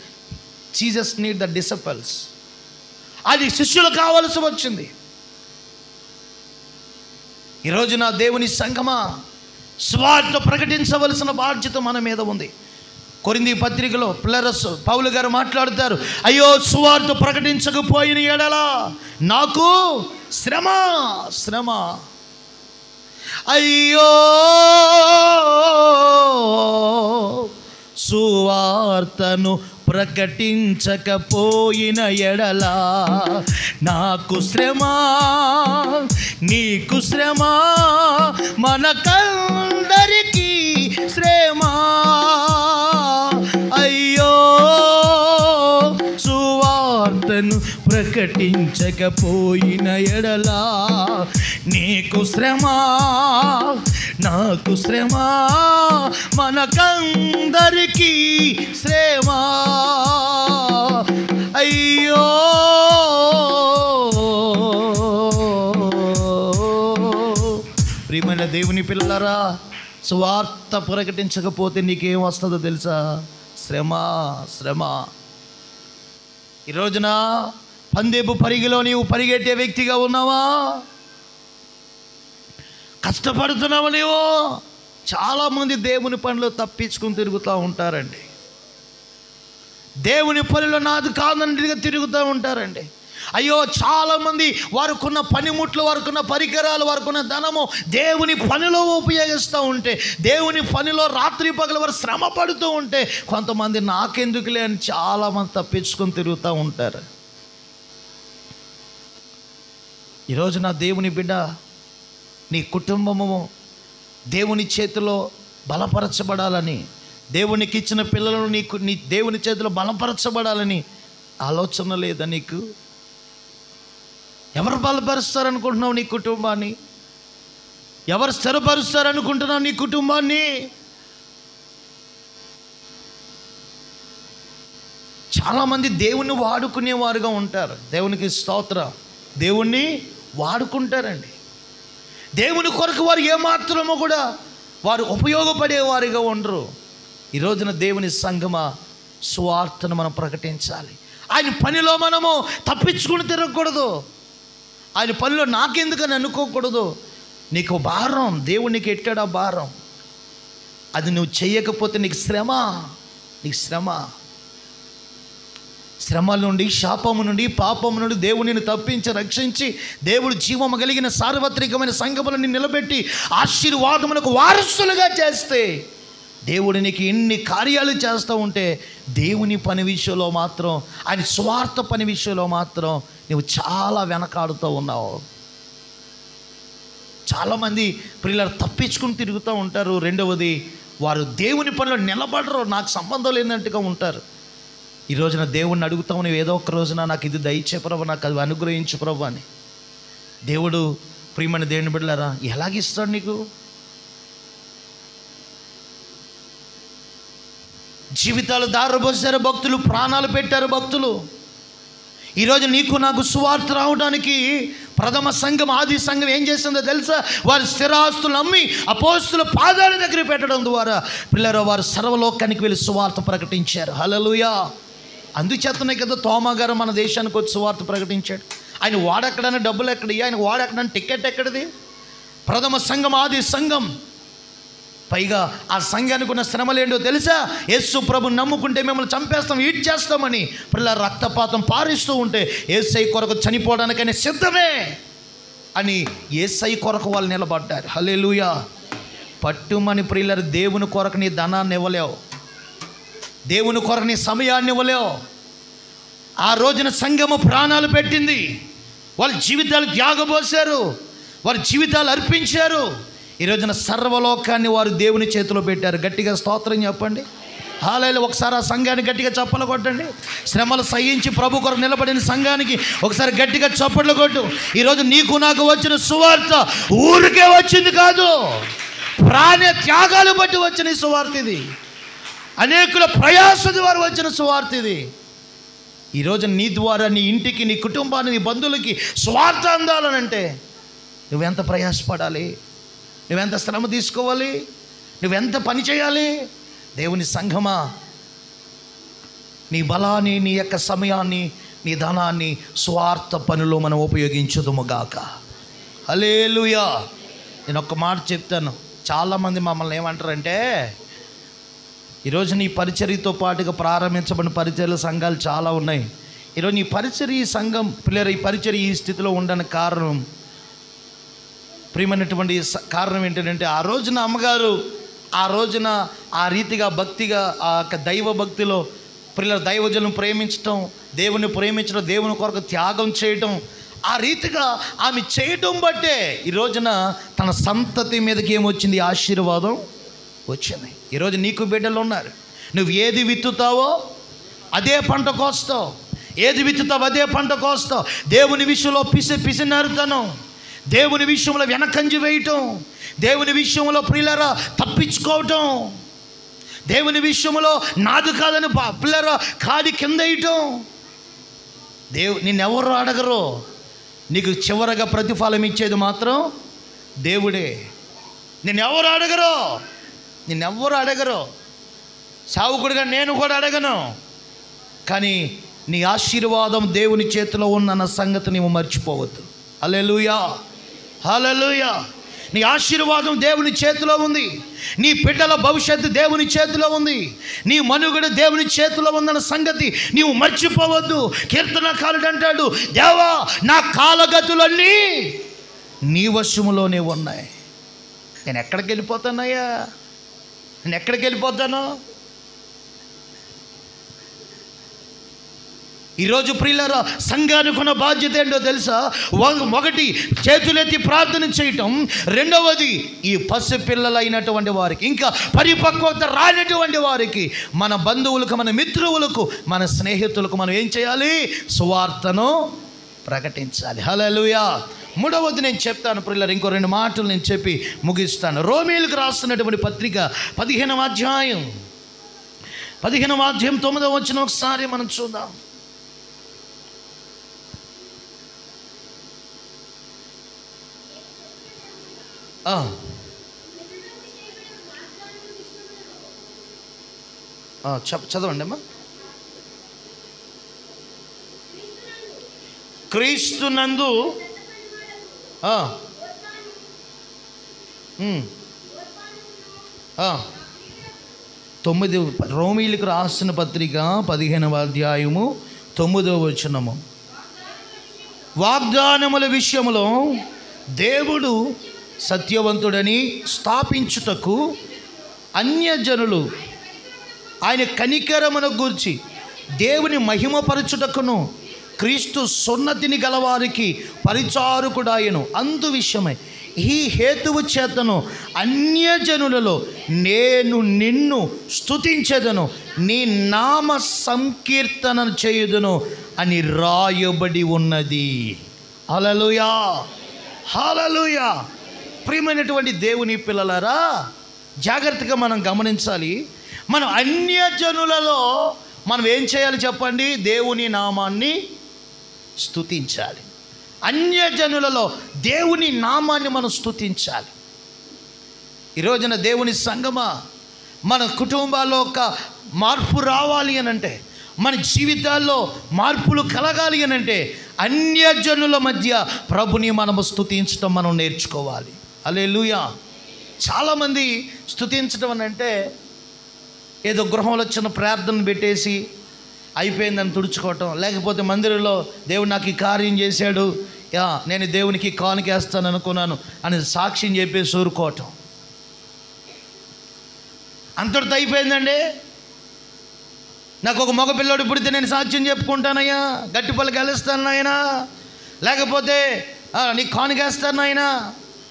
Jesus need the disciples. అది శిష్యులు కావాల్సి వచ్చింది. ఈరోజు నా దేవుని సంగమా, స్వార్థ ప్రకటించవలసిన బాధ్యత మన మీద ఉంది. కొరింథీ పత్రికలో పౌలు గారు మాట్లాడుతారు, అయ్యో సువార్త ప్రకటించకపోయిన ఎడల నాకు శ్రమ శ్రమ. అయ్యో సువార్తను ప్రకటించకపోయిన ఎడల నాకు శ్రమ, నీకు శ్రమ, మనకందరికీ శ్రమ. అయ్యో సువార్తను ప్రకటించకపోయిన ఎడల నీకు శ్రమ, నాకు శ్రమ, మనకందరికీ శ్రమ. అయ్యో ప్రియమైన దేవుని పిల్లలారా, సువార్త ప్రకటించకపోతే నీకేం వస్తుందో తెలుసా? శ్రమ శ్రమ. ఈ రోజున పందెపు పరిగిలో నీవు పరిగెట్టే వ్యక్తిగా ఉన్నావా? కష్టపడుతున్నావా నీవు? చాలామంది దేవుని పనిలో తప్పించుకుని తిరుగుతూ ఉంటారండి. దేవుని పనిలో నాది కాదన్నట్టుగా తిరుగుతూ ఉంటారండి. అయ్యో చాలామంది వారికున్న పనిముట్లు, వారికున్న పరికరాలు, వారికున్న ధనము దేవుని పనిలో ఉపయోగిస్తూ ఉంటే, దేవుని పనిలో రాత్రి పగలు వారు శ్రమ పడుతూ ఉంటే, కొంతమంది నాకెందుకులే అని చాలామంది తప్పించుకొని తిరుగుతూ ఉంటారు. ఈరోజు నా దేవుని బిడ్డ, నీ కుటుంబము దేవుని చేతిలో బలపరచబడాలని, దేవునికి ఇచ్చిన పిల్లలను నీ దేవుని చేతిలో బలపరచబడాలని ఆలోచన లేదా నీకు? ఎవరు బలపరుస్తారనుకుంటున్నావు నీ కుటుంబాన్ని? ఎవరు స్థిరపరుస్తారనుకుంటున్నావు నీ కుటుంబాన్ని? చాలామంది దేవుణ్ణి వాడుకునేవారుగా ఉంటారు. దేవునికి స్తోత్రం. దేవుణ్ణి వాడుకుంటారండి. దేవుని కొరకు వారు ఏమాత్రమో కూడా వారు ఉపయోగపడేవారిగా ఉండరు. ఈ రోజున దేవుని సంగమా, సువార్తను మనం ప్రకటించాలి. ఆయన పనిలో మనము తప్పించుకుని తిరగకూడదు. ఆయన పనిలో నాకెందుకని అనుకోకూడదు. నీకు భారం, దేవునికి ఎట్టాడా భారం. అది నువ్వు చెయ్యకపోతే నీకు శ్రమ, నీకు శ్రమ. శ్రమల నుండి, శాపము నుండి, పాపము నుండి దేవుడిని తప్పించి రక్షించి, దేవుడు జీవము కలిగిన సార్వత్రికమైన సంఘములను నిలబెట్టి ఆశీర్వాదములకు వారసులుగా చేస్తే, దేవుడు నీకు ఎన్ని కార్యాలు చేస్తూ ఉంటే, దేవుని పని విషయంలో మాత్రం, ఆయన స్వార్థ పని విషయంలో మాత్రం నువ్వు చాలా వెనకాడుతూ ఉన్నావు. చాలామంది పిల్లలు తప్పించుకుని తిరుగుతూ ఉంటారు. రెండవది, వారు దేవుని పనిలో నిలబడరు, నాకు సంబంధం లేనట్టుగా ఉంటారు. ఈ రోజున దేవుణ్ణి అడుగుతావు, నువ్వు ఏదో ఒక రోజున నాకు ఇది దయచే ప్రభు, నాకు అది అనుగ్రహించు ప్రభు అని. దేవుడు ప్రియమైన దేవుని బిడ్డలారా ఎలాగిస్తాడు నీకు? జీవితాలు దారిపోసారు భక్తులు, ప్రాణాలు పెట్టారు భక్తులు. ఈరోజు నీకు నాకు సువార్త రావడానికి ప్రథమ సంఘం, ఆది సంఘం ఏం చేస్తుందో తెలుసా? వారి స్థిరాస్తులు అమ్మి అపోస్తుల పాదాల దగ్గర పెట్టడం ద్వారా పిల్లలు వారు సర్వలోకానికి వెళ్ళి సువార్త ప్రకటించారు. హల్లెలూయా. అందుచేతనే కదా తోమా గారు మన దేశానికి వచ్చి సువార్త ప్రకటించాడు. ఆయన వాడెక్కడని డబ్బులు ఎక్కడి, ఆయన వాడెక్కడని టికెట్ ఎక్కడిది? ప్రథమ సంఘం, ఆది సంఘం. పైగా ఆ సంఘానికి ఉన్న శ్రమలేంటో తెలుసా? యేసు ప్రభుని నమ్ముకుంటే మిమ్మల్ని చంపేస్తాం, ఈడ్ చేస్తామని పిల్లల రక్తపాతం పారిస్తూ ఉంటే, యేసై కొరకు చనిపోవడానికైనా సిద్ధమే అని యేసై కొరకు వాళ్ళు నిలబడ్డారు. హల్లెలూయా. పట్టుమని ప్రియులారు, దేవుని కొరకు నీ ధనాన్ని ఇవ్వలేవు, దేవుని కొరకు నీ సమయాన్ని ఇవ్వలేవు. ఆ రోజున సంఘము ప్రాణాలు పెట్టింది, వాళ్ళ జీవితాలు త్యాగపోసారు, వారి జీవితాలు అర్పించారు. ఈ రోజున సర్వలోకాన్ని వారు దేవుని చేతిలో పెట్టారు. గట్టిగా స్తోత్రం చెప్పండి. హల్లెలూయా. ఒకసారి ఆ సంఘానికి గట్టిగా చప్పట్లు కొట్టండి. శ్రమలు సహించి ప్రభు కొరకు నిలబడిన సంఘానికి ఒకసారి గట్టిగా చప్పట్లు కొట్టు. ఈరోజు నీకు నాకు వచ్చిన సువార్త ఊరికే వచ్చింది కాదు, ప్రాణ త్యాగాలు బట్టి వచ్చిన సువార్త ఇది. అనేకుల ప్రయాస ద్వారా వచ్చిన సువార్త ఇది. ఈరోజు నీ ద్వారా నీ ఇంటికి, నీ కుటుంబాన్ని, నీ బంధువులకి స్వార్థ అందాలనంటే నువ్వెంత ప్రయాసపడాలి, నువ్వెంత శ్రమ తీసుకోవాలి, నువ్వెంత పని చేయాలి. దేవుని సంఘమా, నీ బలాన్ని, నీ యొక్క సమయాన్ని, నీ ధనాన్ని స్వార్థ పనిలో మనం ఉపయోగించుదుముగాక. హల్లెలూయా. నేను ఒక్క మాట చెప్తాను. చాలామంది మమ్మల్ని ఏమంటారంటే, ఈరోజు నీ పరిచర్యతో పాటుగా ప్రారంభించబడిన పరిచర్య సంఘాలు చాలా ఉన్నాయి. ఈరోజు నీ పరిచర్య సంఘం పిల్లలు ఈ పరిచర్య ఈ స్థితిలో ఉండడానికి కారణం, ప్రియమైనటువంటి కారణం ఏంటంటే, ఆ రోజున అమ్మగారు ఆ రోజున ఆ రీతిగా భక్తిగా ఆ యొక్క దైవ భక్తిలో పిల్లల దైవజనం ప్రేమించటం, దేవుని ప్రేమించడం, దేవుని కొరకు త్యాగం చేయటం, ఆ రీతిగా ఆమె చేయటం బట్టే ఈ రోజున తన సంతతి మీదకి ఏమొచ్చింది? ఆశీర్వాదం వచ్చింది. ఈరోజు నీకు బిడ్డలు ఉన్నారు. నువ్వు ఏది విత్తుతావో అదే పంట కోస్తావు, ఏది విత్తుతావు అదే పంట కోస్తావు. దేవుని విషయంలో పిసినరుతనం, దేవుని విషయంలో వెనకంజి వేయటం, దేవుని విషయంలో ప్రియులరా తప్పించుకోవటం, దేవుని విషయంలో నాదు కాదని పిల్లరా కాడి కింద వేయటం. నిన్నెవరు అడగరు. నీకు చివరగా ప్రతిఫలం ఇచ్చేది మాత్రం దేవుడే. నిన్నెవరు అడగరు, నిన్నెవ్వరు అడగరు. సావుకుడిగా నేను కూడా అడగను. కానీ నీ ఆశీర్వాదం దేవుని చేతిలో ఉన్న సంగతి నీవు మర్చిపోవద్దు. హల్లెలూయా, హల్లెలూయా. నీ ఆశీర్వాదం దేవుని చేతిలో ఉంది. నీ బిడ్డల భవిష్యత్తు దేవుని చేతిలో ఉంది. నీ మనుగడ దేవుని చేతిలో ఉందన్న సంగతి నీవు మర్చిపోవద్దు. కీర్తనకారుడు అంటాడు, దేవా నా కాలగతులన్నీ నీ వశములోనే ఉన్నాయి. నేను ఎక్కడికి వెళ్ళిపోతానయ్యా, నేను ఎక్కడికి వెళ్ళిపోతాను? ఈరోజు ప్రియులారా, సంఘానికి ఉన్న బాధ్యత ఏంటో తెలుసా? ఒకటి చేతులెత్తి ప్రార్థన చేయటం, రెండవది ఈ పసిపిల్లలైనటువంటి వారికి, ఇంకా పరిపక్వత రానటువంటి వారికి, మన బంధువులకు, మన మిత్రువులకు, మన స్నేహితులకు మనం ఏం చేయాలి? సువార్తను ప్రకటించాలి. హల్లెలూయా. మూడవది నేను చెప్తాను ప్రియులారా, ఇంకో 2 మాటలు నేను చెప్పి ముగిస్తాను. రోమీయులకు రాస్తున్నటువంటి పత్రిక 15వ అధ్యాయం 9వ వచనం ఒకసారి మనం చూద్దాం. చదవండి అమ్మా. క్రీస్తునందు రోమీయులకు రాసిన పత్రిక 15వ అధ్యాయము 9వ వచనము. వాగ్దానముల విషయములో దేవుడు సత్యవంతుడని స్థాపించుటకు అన్యజనులు ఆయన కనికరమును గూర్చి దేవుని మహిమపరచుటకును క్రీస్తు సున్నతిని గలవారికి పరిచారకుడాయను. అందు విషయమై ఈ హేతువు చేతను అన్యజనులలో నేను నిన్ను స్తుతించెదను, నీ నామ సంకీర్తన చేయుదును అని రాయబడి ఉన్నది. హల్లెలూయా, హల్లెలూయా. ప్రియమైనటువంటి దేవుని పిల్లలారా, జాగ్రత్తగా మనం గమనించాలి. మనం అన్యజనులలో మనం ఏం చేయాలి చెప్పండి? దేవుని నామాన్ని స్తుతించాలి. అన్యజనులలో దేవుని నామాన్ని మనం స్తుతించాలి. ఈరోజున దేవుని సంగమా, మన కుటుంబాల్లో ఒక మార్పు రావాలి అనంటే, మన జీవితాల్లో మార్పులు కలగాలి అనంటే, అన్యజనుల మధ్య ప్రభుని మనము స్తుతించడం మనం నేర్చుకోవాలి. హల్లెలూయా. చాలామంది స్తుతించడం అని అంటే ఏదో గృహంలో చిన్న ప్రార్థన పెట్టేసి అయిపోయిందని తుడుచుకోవటం, లేకపోతే మందిరంలో దేవుడు నాకు ఈ కార్యం చేశాడు, నేను దేవునికి కానుకేస్తాను అనుకున్నాను అని సాక్ష్యం చెప్పేసి ఊరుకోవటం. అంతటితో అయిపోయిందండి. నాకు ఒక మగ పిల్లోడు పుడితే నేను సాక్ష్యం చెప్పుకుంటానయ్యా, గట్టి పళ్ళకి వెళ్ళిస్తాను నాయనా, లేకపోతే నీకు కానుకేస్తాను నాయనా,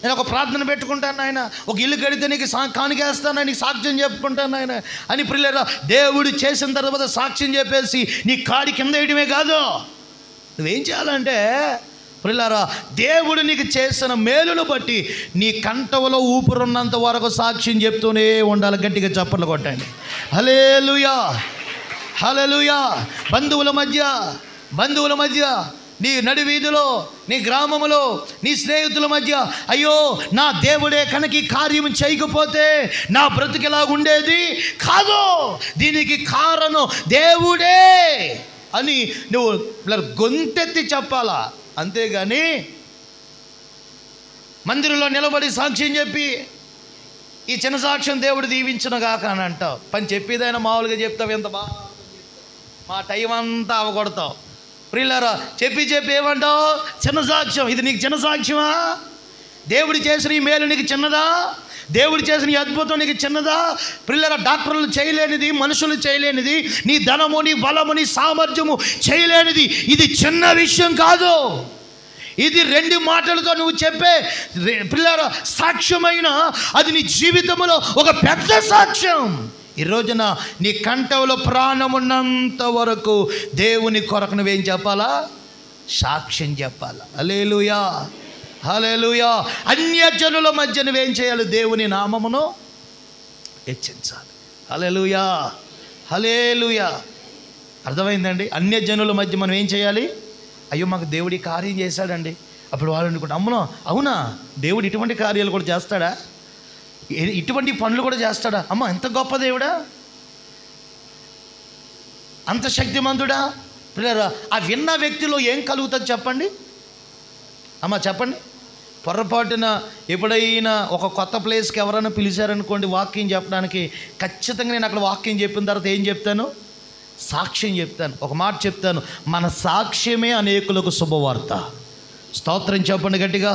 నేను ఒక ప్రార్థన పెట్టుకుంటాను ఆయన, ఒక ఇల్లు కడితే నీకు కానుకేస్తాను, నీకు సాక్ష్యం చెప్పుకుంటాను ఆయన అని ప్రియులారా, దేవుడు చేసిన తర్వాత సాక్ష్యం చెప్పేసి నీ కాడి కింద వేయడమే కాదు, నువ్వేం చేయాలంటే ప్రియులారా, దేవుడు నీకు చేసిన మేలును బట్టి నీ కంఠంలో ఊపిరున్నంత వరకు సాక్ష్యం చెప్తూనే ఉండాలి. గట్టిగా చప్పట్లు కొట్టండి. హల్లెలూయా, హల్లెలూయా. బంధువుల మధ్య నీ నడి వీధిలో, నీ గ్రామంలో, నీ స్నేహితుల మధ్య, అయ్యో నా దేవుడే కనుక ఈ కార్యం చేయకపోతే నా బ్రతుకు ఎలా ఉండేది కాదు, దీనికి కారణం దేవుడే అని నువ్వు గొంతెత్తి చెప్పాలా. అంతేగాని మందిరంలో నిలబడి సాక్ష్యం చెప్పి ఈ చిన్న సాక్ష్యం దేవుడు దీవించును గాక అని అంటావు. పని చెప్పేదైనా మామూలుగా చెప్తావు, ఎంత బాగా మా టైం అంతా అవగొడతావు. ప్రియులారా, చెప్పి ఏమంటావు? చిన్న సాక్ష్యం. ఇది నీకు చిన్న సాక్ష్యమా? దేవుడు చేసిన ఈ మేలు నీకు చిన్నదా? దేవుడు చేసిన ఈ అద్భుతం నీకు చిన్నదా? ప్రియులారా, డాక్టర్లు చేయలేనిది, మనుషులు చేయలేనిది, నీ ధనము, నీ బలము, నీ సామర్థ్యము చేయలేనిది ఇది చిన్న విషయం కాదు. ఇది 2 మాటలతో నువ్వు చెప్పే ప్రియులారా సాక్ష్యమైన అది నీ జీవితంలో ఒక పెద్ద సాక్ష్యం. ఈ రోజున నీ కంఠంలో ప్రాణం ఉన్నంత వరకు దేవుని కొరకు నువ్వేం చెప్పాలా? సాక్ష్యం చెప్పాలా. హల్లెలూయా, హల్లెలూయా. అన్యజనుల మధ్య నువ్వేం చేయాలి? దేవుని నామమును హెచ్చించాలి. హల్లెలూయా, హల్లెలూయా. అర్థమైందండి? అన్యజనుల మధ్య మనం ఏం చేయాలి? అయ్యో మాకు దేవుడి కార్యం చేశాడండి. అప్పుడు వాళ్ళు అనుకుంటా, అమ్మనో అవునా, దేవుడు ఇటువంటి కార్యాలు కూడా చేస్తాడా, ఇటువంటి పనులు కూడా చేస్తాడా, అమ్మ ఎంత గొప్ప దేవుడా, అంత శక్తిమంతుడా. ప్రియులారా, ఆ విన్న వ్యక్తిలో ఏం కలుగుతుంది చెప్పండి అమ్మ, చెప్పండి. పొరపాటున ఎప్పుడైనా ఒక కొత్త ప్లేస్కి ఎవరైనా పిలిచారనుకోండి వాక్యం చెప్పడానికి, ఖచ్చితంగా నేను అక్కడ వాక్యం చెప్పిన తర్వాత ఏం చెప్తాను? సాక్ష్యం చెప్తాను. ఒక మాట చెప్తాను, మన సాక్ష్యమే అనేకులకు శుభవార్త. స్తోత్రం చెప్పండి గట్టిగా.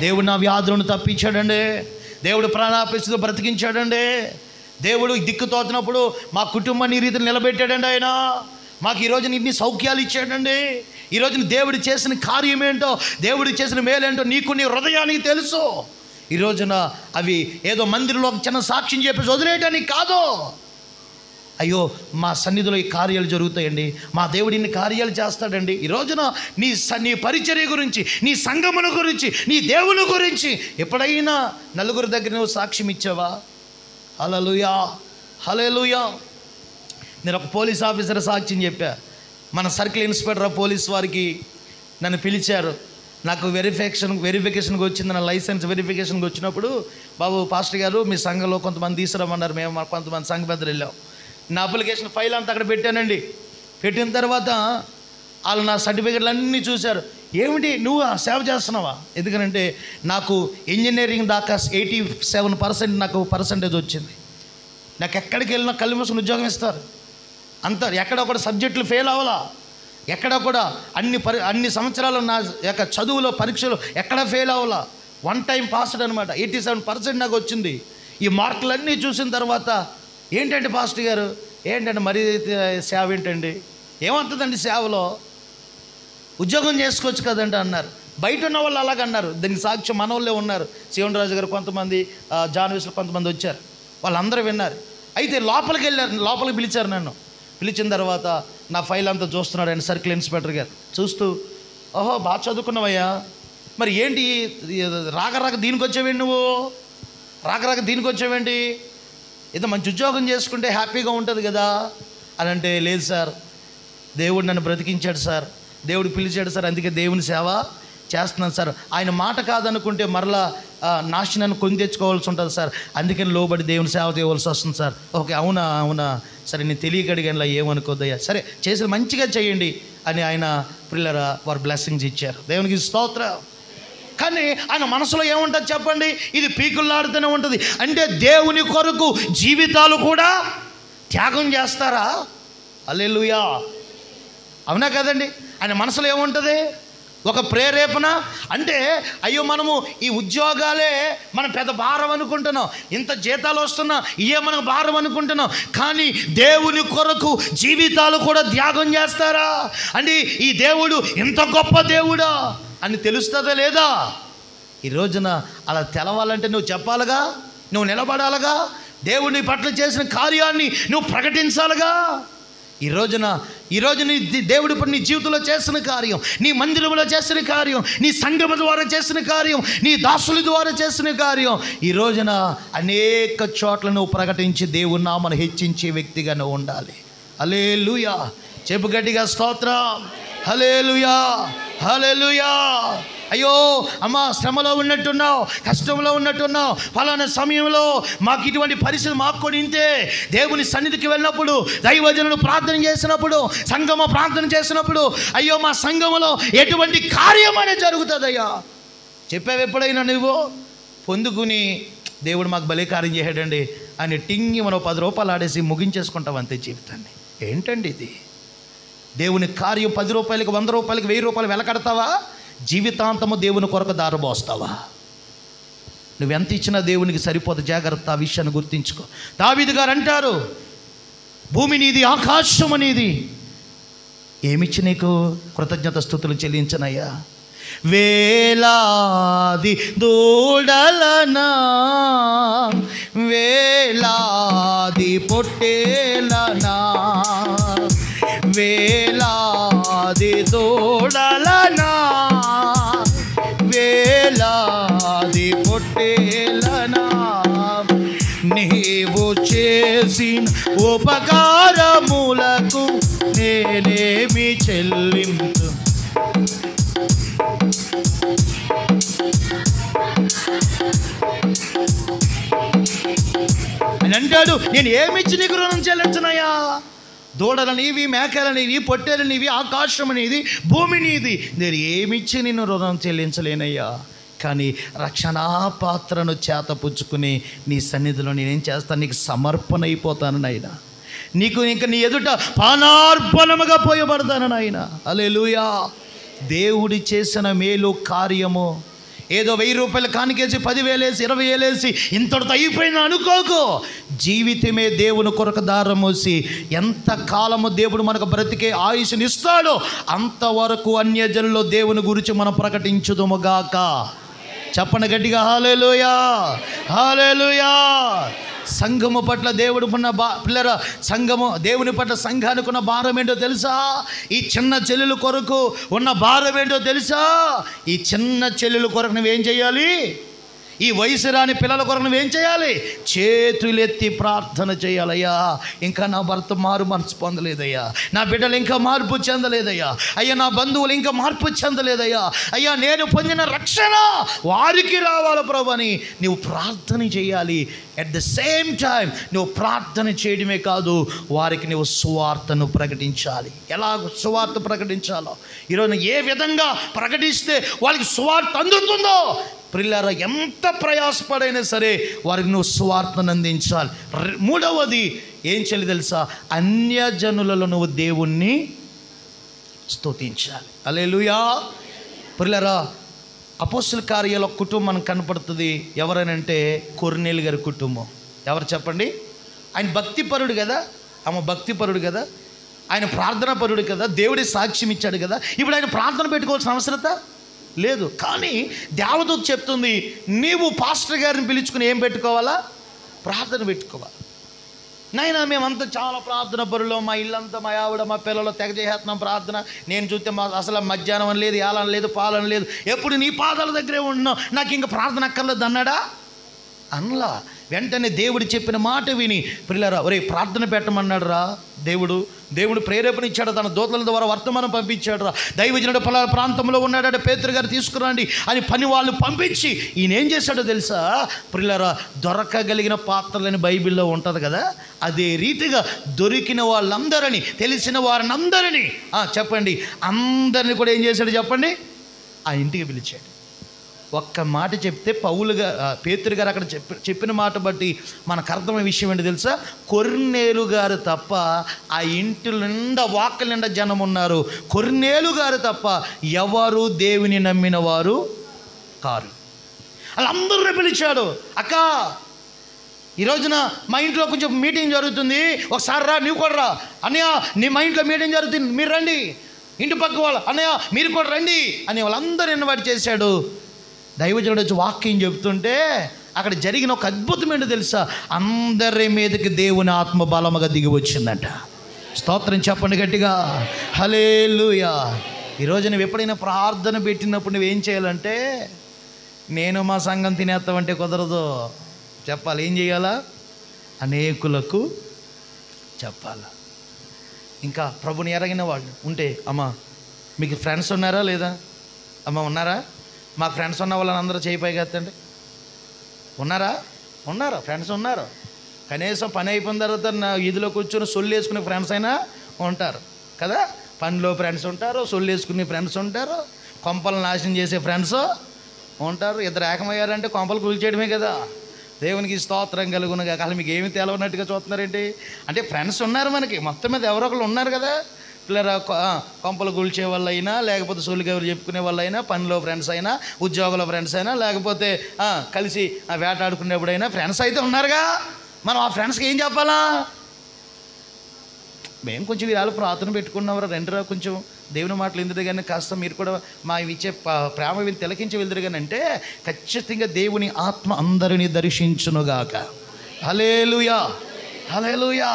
దేవుడు నా వ్యాధులను తప్పించాడండి, దేవుడు ప్రాణాపరిస్థితిలో బ్రతికించాడండి, దేవుడు దిక్కు తోచినప్పుడు మా కుటుంబాన్ని ఈ రీతిని నిలబెట్టాడండి, ఆయన మాకు ఈరోజు ఇన్ని సౌఖ్యాలు ఇచ్చాడండి. ఈరోజు దేవుడు చేసిన కార్యం ఏంటో, దేవుడు చేసిన మేలేంటో నీకు నీ హృదయానికి తెలుసు. ఈ రోజున అవి ఏదో మందిరంలో చిన్న సాక్ష్యం చెప్పేసి వదిలేయడానికి కాదు. అయ్యో మా సన్నిధిలో ఈ కార్యాలు జరుగుతాయండి, మా దేవుడు ఇన్ని కార్యాలు చేస్తాడండి. ఈ రోజున నీ పరిచర్య గురించి, నీ సంగముల గురించి, నీ దేవుని గురించి ఎప్పుడైనా నలుగురు దగ్గర నువ్వు సాక్ష్యం ఇచ్చావా? హల్లెలూయా, హల్లెలూయా. నేను ఒక పోలీస్ ఆఫీసర్ సాక్ష్యం చెప్పా. మన సర్కిల్ ఇన్స్పెక్టర్ ఆఫ్ పోలీస్ వారికి నన్ను పిలిచారు. నాకు వెరిఫికేషన్కి వచ్చింది, నా లైసెన్స్ వెరిఫికేషన్కి వచ్చినప్పుడు, బాబు పాస్టర్ గారు మీ సంఘంలో కొంతమంది తీసుకురమ్మన్నారు, మేము కొంతమంది సంఘ పెద్దలు వెళ్ళాం. నా అప్లికేషన్ ఫైల్ అంతా అక్కడ పెట్టానండి. పెట్టిన తర్వాత వాళ్ళు నా సర్టిఫికెట్లు అన్నీ చూశారు. ఏమిటి నువ్వు సేవ చేస్తున్నావా? ఎందుకనంటే నాకు ఇంజనీరింగ్ దాకా 87% నాకు పర్సంటేజ్ వచ్చింది. నాకు ఎక్కడికి వెళ్ళినా కళ్ళు మూసుకుని ఉద్యోగం ఇస్తారు. అంత ఎక్కడ కూడా సబ్జెక్టులు ఫెయిల్ అవ్వాలా, ఎక్కడ కూడా అన్ని సంవత్సరాలు నా యొక్క చదువులో పరీక్షలు ఎక్కడ ఫెయిల్ అవ్వాలా, 1 టైం పాస్డ్ అనమాట. 87% నాకు వచ్చింది. ఈ మార్కులన్నీ చూసిన తర్వాత ఏంటంటే పాస్టర్ గారు ఏంటంటే మరీ సేవ ఏంటండి, ఏమవుతుందండి సేవలో, ఉద్యోగం చేసుకోవచ్చు కదండి అన్నారు. బయట ఉన్న వాళ్ళు అలాగన్నారు. దీనికి సాక్ష్యం మన వాళ్ళే ఉన్నారు. శివన్ రాజు గారు కొంతమంది, జాన్ విశ్వ కొంతమంది వచ్చారు, వాళ్ళందరూ విన్నారు. అయితే లోపలికి పిలిచారు నన్ను. పిలిచిన తర్వాత నా ఫైల్ అంతా చూస్తున్నాడు ఆయన సర్కిల్ ఇన్స్పెక్టర్ గారు. చూస్తూ, ఓహో బాగా చదువుకున్నావయ్యా, మరి ఏంటి రాక దీనికి వచ్చావేంటి, నువ్వు రాక దీనికి వచ్చావేంటి, ఏదో మంచి ఉద్యోగం చేసుకుంటే హ్యాపీగా ఉంటుంది కదా అని అంటే, లేదు సార్ దేవుడు నన్ను బ్రతికించాడు సార్, దేవుడు పిలిచాడు సార్, అందుకే దేవుని సేవ చేస్తున్నాను సార్. ఆయన మాట కాదనుకుంటే మరలా నాశనాన్ని కొని తెచ్చుకోవాల్సి ఉంటుంది సార్, అందుకని లోబడి దేవుని సేవ చేయవలసి వస్తుంది సార్. ఓకే అవునా సరే, నేను తెలియకడిగా ఏమనుకోద్దయ్యా, సరే చేసి మంచిగా చేయండి అని ఆయన పిల్లరా వారు బ్లెస్సింగ్స్ ఇచ్చారు. దేవునికి స్తోత్రం. కానీ ఆయన మనసులో ఏముంటుంది చెప్పండి? ఇది పీకుల్లాడుతూనే ఉంటుంది. అంటే దేవుని కొరకు జీవితాలు కూడా త్యాగం చేస్తారా? హల్లెలూయా, అవునా కదండి? ఆయన మనసులో ఏముంటుంది? ఒక ప్రేరేపణ. అంటే అయ్యో మనము ఈ ఉద్యోగాలే మనం పెద్ద భారం అనుకుంటున్నాం, ఇంత జీతాలు వస్తున్నా ఇవే మనకు భారం అనుకుంటున్నాం. కానీ దేవుని కొరకు జీవితాలు కూడా త్యాగం చేస్తారా? అంటే ఈ దేవుడు ఇంత గొప్ప దేవుడా అని తెలుస్తుందా లేదా? ఈ రోజున అలా తెలవాలంటే నువ్వు చెప్పాలిగా, నువ్వు నిలబడాలిగా, దేవుని పట్ల చేసిన కార్యాన్ని నువ్వు ప్రకటించాలిగా. ఈ రోజు నీ దేవుడి పట్ల నీ జీవితంలో చేసిన కార్యం, నీ మందిరంలో చేసిన కార్యం, నీ సంఘం ద్వారా చేసిన కార్యం, నీ దాసుల ద్వారా చేసిన కార్యం, ఈ రోజున అనేక చోట్ల నువ్వు ప్రకటించి దేవుని నామమును హెచ్చించే వ్యక్తిగా నువ్వు ఉండాలి. హల్లెలూయా. చెప్పు గట్టిగా స్తోత్రం. హల్లెలూయా, హల్లెలూయా. అయ్యో అమ్మా, శ్రమలో ఉన్నట్టున్నావు, కష్టంలో ఉన్నట్టున్నావు, ఫలానా సమయంలో మాకు ఇటువంటి పరిస్థితి మాకు కొని ఇంతే. దేవుని సన్నిధికి వెళ్ళినప్పుడు, దైవజనులు ప్రార్థన చేసినప్పుడు, సంఘము ప్రార్థన చేసినప్పుడు, అయ్యో మా సంఘములో ఎటువంటి కార్యం అనేది జరుగుతుందయ్యా చెప్పావు ఎప్పుడైనా నువ్వు? పొందుకుని దేవుడు మాకు భలే కార్యం చేశాడండి అని టింగి మనం 10 రూపాయలు ఆడేసి ముగించేసుకుంటాం అంతే జీవితాన్ని. ఏంటండి ఇది? దేవుని కార్యం 10 రూపాయలకి, 100 రూపాయలకి, 1000 రూపాయలు వెలకడతావా? జీవితాంతము దేవుని కొరకు దారబోస్తావా? నువ్వెంత ఇచ్చినా దేవునికి సరిపోదు. జాగ్రత్త, ఆ విషయాన్ని గుర్తించుకో. దావీదు గారు అంటారు, భూమి నీది, ఆకాశం అనేది, ఏమిచ్చి నీకు కృతజ్ఞత స్తుతులు చెల్లించనయ్యా. వేలాది దూడలనా, వేలాది పొట్టేలనా, వేలాది దూడలనా, వేలాది పొట్టేలనా, నీవు చేసిన ఉపకారములకు నేనేమి చెల్లింపు. అని అంటాడు, నేను ఏమిచ్చి నీకు రుణం చెల్లించనయ్యా? దూడల నీవి, మేకల నీవి, పొట్టేలు నీవి, ఆకాశం నీది, భూమి నీది, నేను ఏమిచ్చి నిన్ను రుణం చెల్లించలేనయ్యా. కానీ రక్షణా పాత్రను చేతపుచ్చుకుని నీ సన్నిధిలో నేనేం చేస్తాను? నీకు సమర్పణ అయిపోతాను నాయనా. నీకు ఇంకా నీ ఎదుట పానార్పణముగా పోయబడతాను నాయనా. హల్లెలూయా. దేవుడి చేసిన మేలు కార్యము ఏదో 1000 రూపాయలు కానికేసి 10,000 వేసి 20,000 వేసి ఇంతటితో అయిపోయింది అనుకోకు. జీవితమే దేవుని కొరకు దారమోసి ఎంత కాలము దేవుడు మనకు బ్రతికే ఆయుష్ని ఇస్తాడో అంతవరకు అన్యజనుల్లో దేవుని గురించి మనం ప్రకటించుదుముగాక. చెప్పండి గట్టిగా హల్లెలూయా, హల్లెలూయా. సంఘము పట్ల దేవుడు ఉన్న పిల్లరా, సంఘము దేవుని పట్ల సంఘానికి ఉన్న భారం ఏంటో తెలుసా? ఈ చిన్న చెల్లెల కొరకు ఉన్న భారం ఏంటో తెలుసా? ఈ చిన్న చెల్లెల కొరకు నువ్వేం చేయాలి? ఈ వయసు రాని పిల్లల కొరకు నువ్వేం చేయాలి? చేతులెత్తి ప్రార్థన చేయాలయ్యా. ఇంకా నా భర్త మనసు పొందలేదయ్యా, నా బిడ్డలు ఇంకా మార్పు చెందలేదయ్యా, అయ్యా నా బంధువులు ఇంకా మార్పు చెందలేదయ్యా, అయ్యా నేను పొందిన రక్షణ వారికి రావాలి ప్రభు అని నువ్వు ప్రార్థన చేయాలి. అట్ ద సేమ్ టైం నువ్వు ప్రార్థన చేయడమే కాదు, వారికి నువ్వు సువార్తను ప్రకటించాలి. ఎలా సువార్త ప్రకటించాలో, ఈరోజు ఏ విధంగా ప్రకటిస్తే వాళ్ళకి సువార్త అందుతుందో ప్రియులారా, ఎంత ప్రయాసపడైనా సరే వారికి నువ్వు సువార్తను అందించాలి. మూడవది ఏం చేయాలి తెలుసా? అన్యజనులలో నువ్వు దేవుణ్ణి స్తుతించాలి. హల్లెలూయా. ప్రియులారా, అపోస్తల కార్యాల కుటుంబం కనపడుతుంది. ఎవరనంటే కొర్నేలు గారి కుటుంబం. ఎవరు చెప్పండి? ఆయన భక్తిపరుడు కదా, ఆమె భక్తిపరుడు కదా, ఆయన ప్రార్థనా పరుడు కదా, దేవుడి సాక్ష్యం ఇచ్చాడు కదా. ఇప్పుడు ఆయన ప్రార్థన పెట్టుకోవాల్సిన అవసరత లేదు. కానీ దేవదూత చెప్తుంది, నీవు పాస్టర్ గారిని పిలుచుకుని ఏం పెట్టుకోవాలా? ప్రార్థన పెట్టుకోవాలి. నైనా మేమంతా చాలా ప్రార్థన పరులో, మా ఇల్లంతా, మా ఆవిడ, మా పిల్లలు తెగ చేస్తున్నాం ప్రార్థన. నేను చూస్తే అసలు మధ్యాహ్నం లేదు, ఏలం లేదు, పాలన లేదు, ఎప్పుడు నీ పాదాల దగ్గరే ఉంటున్నావు, నాకు ఇంకా ప్రార్థన అక్కర్లేదు అన్నాడా? అనలా. వెంటనే దేవుడు చెప్పిన మాట విని, ప్రియులారా, ఒరే ప్రార్థన పెట్టమన్నాడు రా దేవుడు ప్రేరేపణ ఇచ్చాడు, తన దూతల ద్వారా వర్తమానం పంపించాడు రా. దైవజనుడు పలానా ప్రాంతంలో ఉన్నాడు, పేతురు గారు తీసుకురండి అని పని వాళ్ళు పంపించి ఈయన ఏం చేశాడో తెలుసా? ప్రియులారా, దొరకగలిగిన పాత్రలని బైబిల్లో ఉంటుంది కదా, అదే రీతిగా దొరికిన వాళ్ళందరినీ, తెలిసిన వారినందరినీ చెప్పండి, అందరినీ కూడా ఏం చేశాడు చెప్పండి? ఆ ఇంటికి పిలిచాడు. ఒక్క మాట చెప్తే పేతురు గారు అక్కడ చెప్పిన మాట బట్టి మనకు అర్థమైన విషయం ఏంటి తెలుసా? కొర్నేలు గారు తప్ప ఆ ఇంటి నిండా, వాకల నిండా జనం ఉన్నారు, కొర్నేలు గారు తప్ప ఎవరు దేవుని నమ్మిన వారు కారు. వాళ్ళందరూ పిలిచాడు. అక్క, ఈ రోజున మా ఇంట్లో కొంచెం మీటింగ్ జరుగుతుంది, ఒకసారి రా, నీవు కూడా రా. అన్నయ్య, మా ఇంట్లో మీటింగ్ జరుగుతుంది, మీరు రండి. ఇంటి పక్క వాళ్ళు, అన్నయ్య మీరు కూడా రండి అని వాళ్ళందరూ ఇన్వైట్ చేశాడు. దైవజనుడు వచ్చి వాక్యం చెబుతుంటే అక్కడ జరిగిన ఒక అద్భుతం ఏంటో తెలుసా? అందరి మీదకి దేవుని ఆత్మ బలముగా దిగి వచ్చిందంట. స్తోత్రం చెప్పండి గట్టిగా, హల్లెలూయా. ఈరోజు నువ్వు ఎప్పుడైనా ప్రార్థన పెట్టినప్పుడు నువ్వేం చేయాలంటే, నేను మా సంఘం తినేస్తామంటే కుదరదు, చెప్పాలి. ఏం చేయాలా? అనేకులకు చెప్పాలా. ఇంకా ప్రభుని ఎరగిన వాళ్ళు ఉంటే, అమ్మ మీకు ఫ్రెండ్స్ ఉన్నారా లేదా? అమ్మ ఉన్నారా? మా ఫ్రెండ్స్ ఉన్న వాళ్ళని అందరూ చేయిపోయి కదండి. ఉన్నారా? ఉన్నారు, ఫ్రెండ్స్ ఉన్నారు. కనీసం పని అయిపోయిన తర్వాత నా ఇదిలో కూర్చొని సొల్లు వేసుకునే ఫ్రెండ్స్ అయినా ఉంటారు కదా. పనిలో ఫ్రెండ్స్ ఉంటారు, సొల్లు వేసుకునే ఫ్రెండ్స్ ఉంటారు, కొంపలు నాశనం చేసే ఫ్రెండ్స్ ఉంటారు. ఇద్దరు ఏకమయ్యారంటే కొంపలు కూల్చేయడమే కదా. దేవునికి స్తోత్రం కలుగునుగా. అసలు మీకు ఏమి తెలవనట్టుగా చూస్తున్నారేంటి? అంటే ఫ్రెండ్స్ ఉన్నారు మనకి, మొత్తం మీద ఎవరో ఒకరు ఉన్నారు కదా. పిల్లల కొంపలు కూల్చే వాళ్ళైనా, లేకపోతే సొల్లుగవరు చెప్పుకునే వాళ్ళైనా, పనిలో ఫ్రెండ్స్ అయినా, ఉద్యోగుల ఫ్రెండ్స్ అయినా, లేకపోతే కలిసి వేటాడుకునేప్పుడైనా ఫ్రెండ్స్ అయితే ఉన్నారుగా. మనం ఆ ఫ్రెండ్స్కి ఏం చెప్పాలా? మేము కొంచెం వీళ్ళు ప్రార్థన పెట్టుకున్నవారు రెండురా, కొంచెం దేవుని మాటలు ఎందుకు కానీ కాస్త మీరు కూడా మా ఇచ్చే ప్రేమ వీళ్ళు తిలకించి వెళ్తురు కానీ అంటే ఖచ్చితంగా దేవుని ఆత్మ అందరినీ దర్శించునుగాక. హల్లెలూయా, హల్లెలూయా,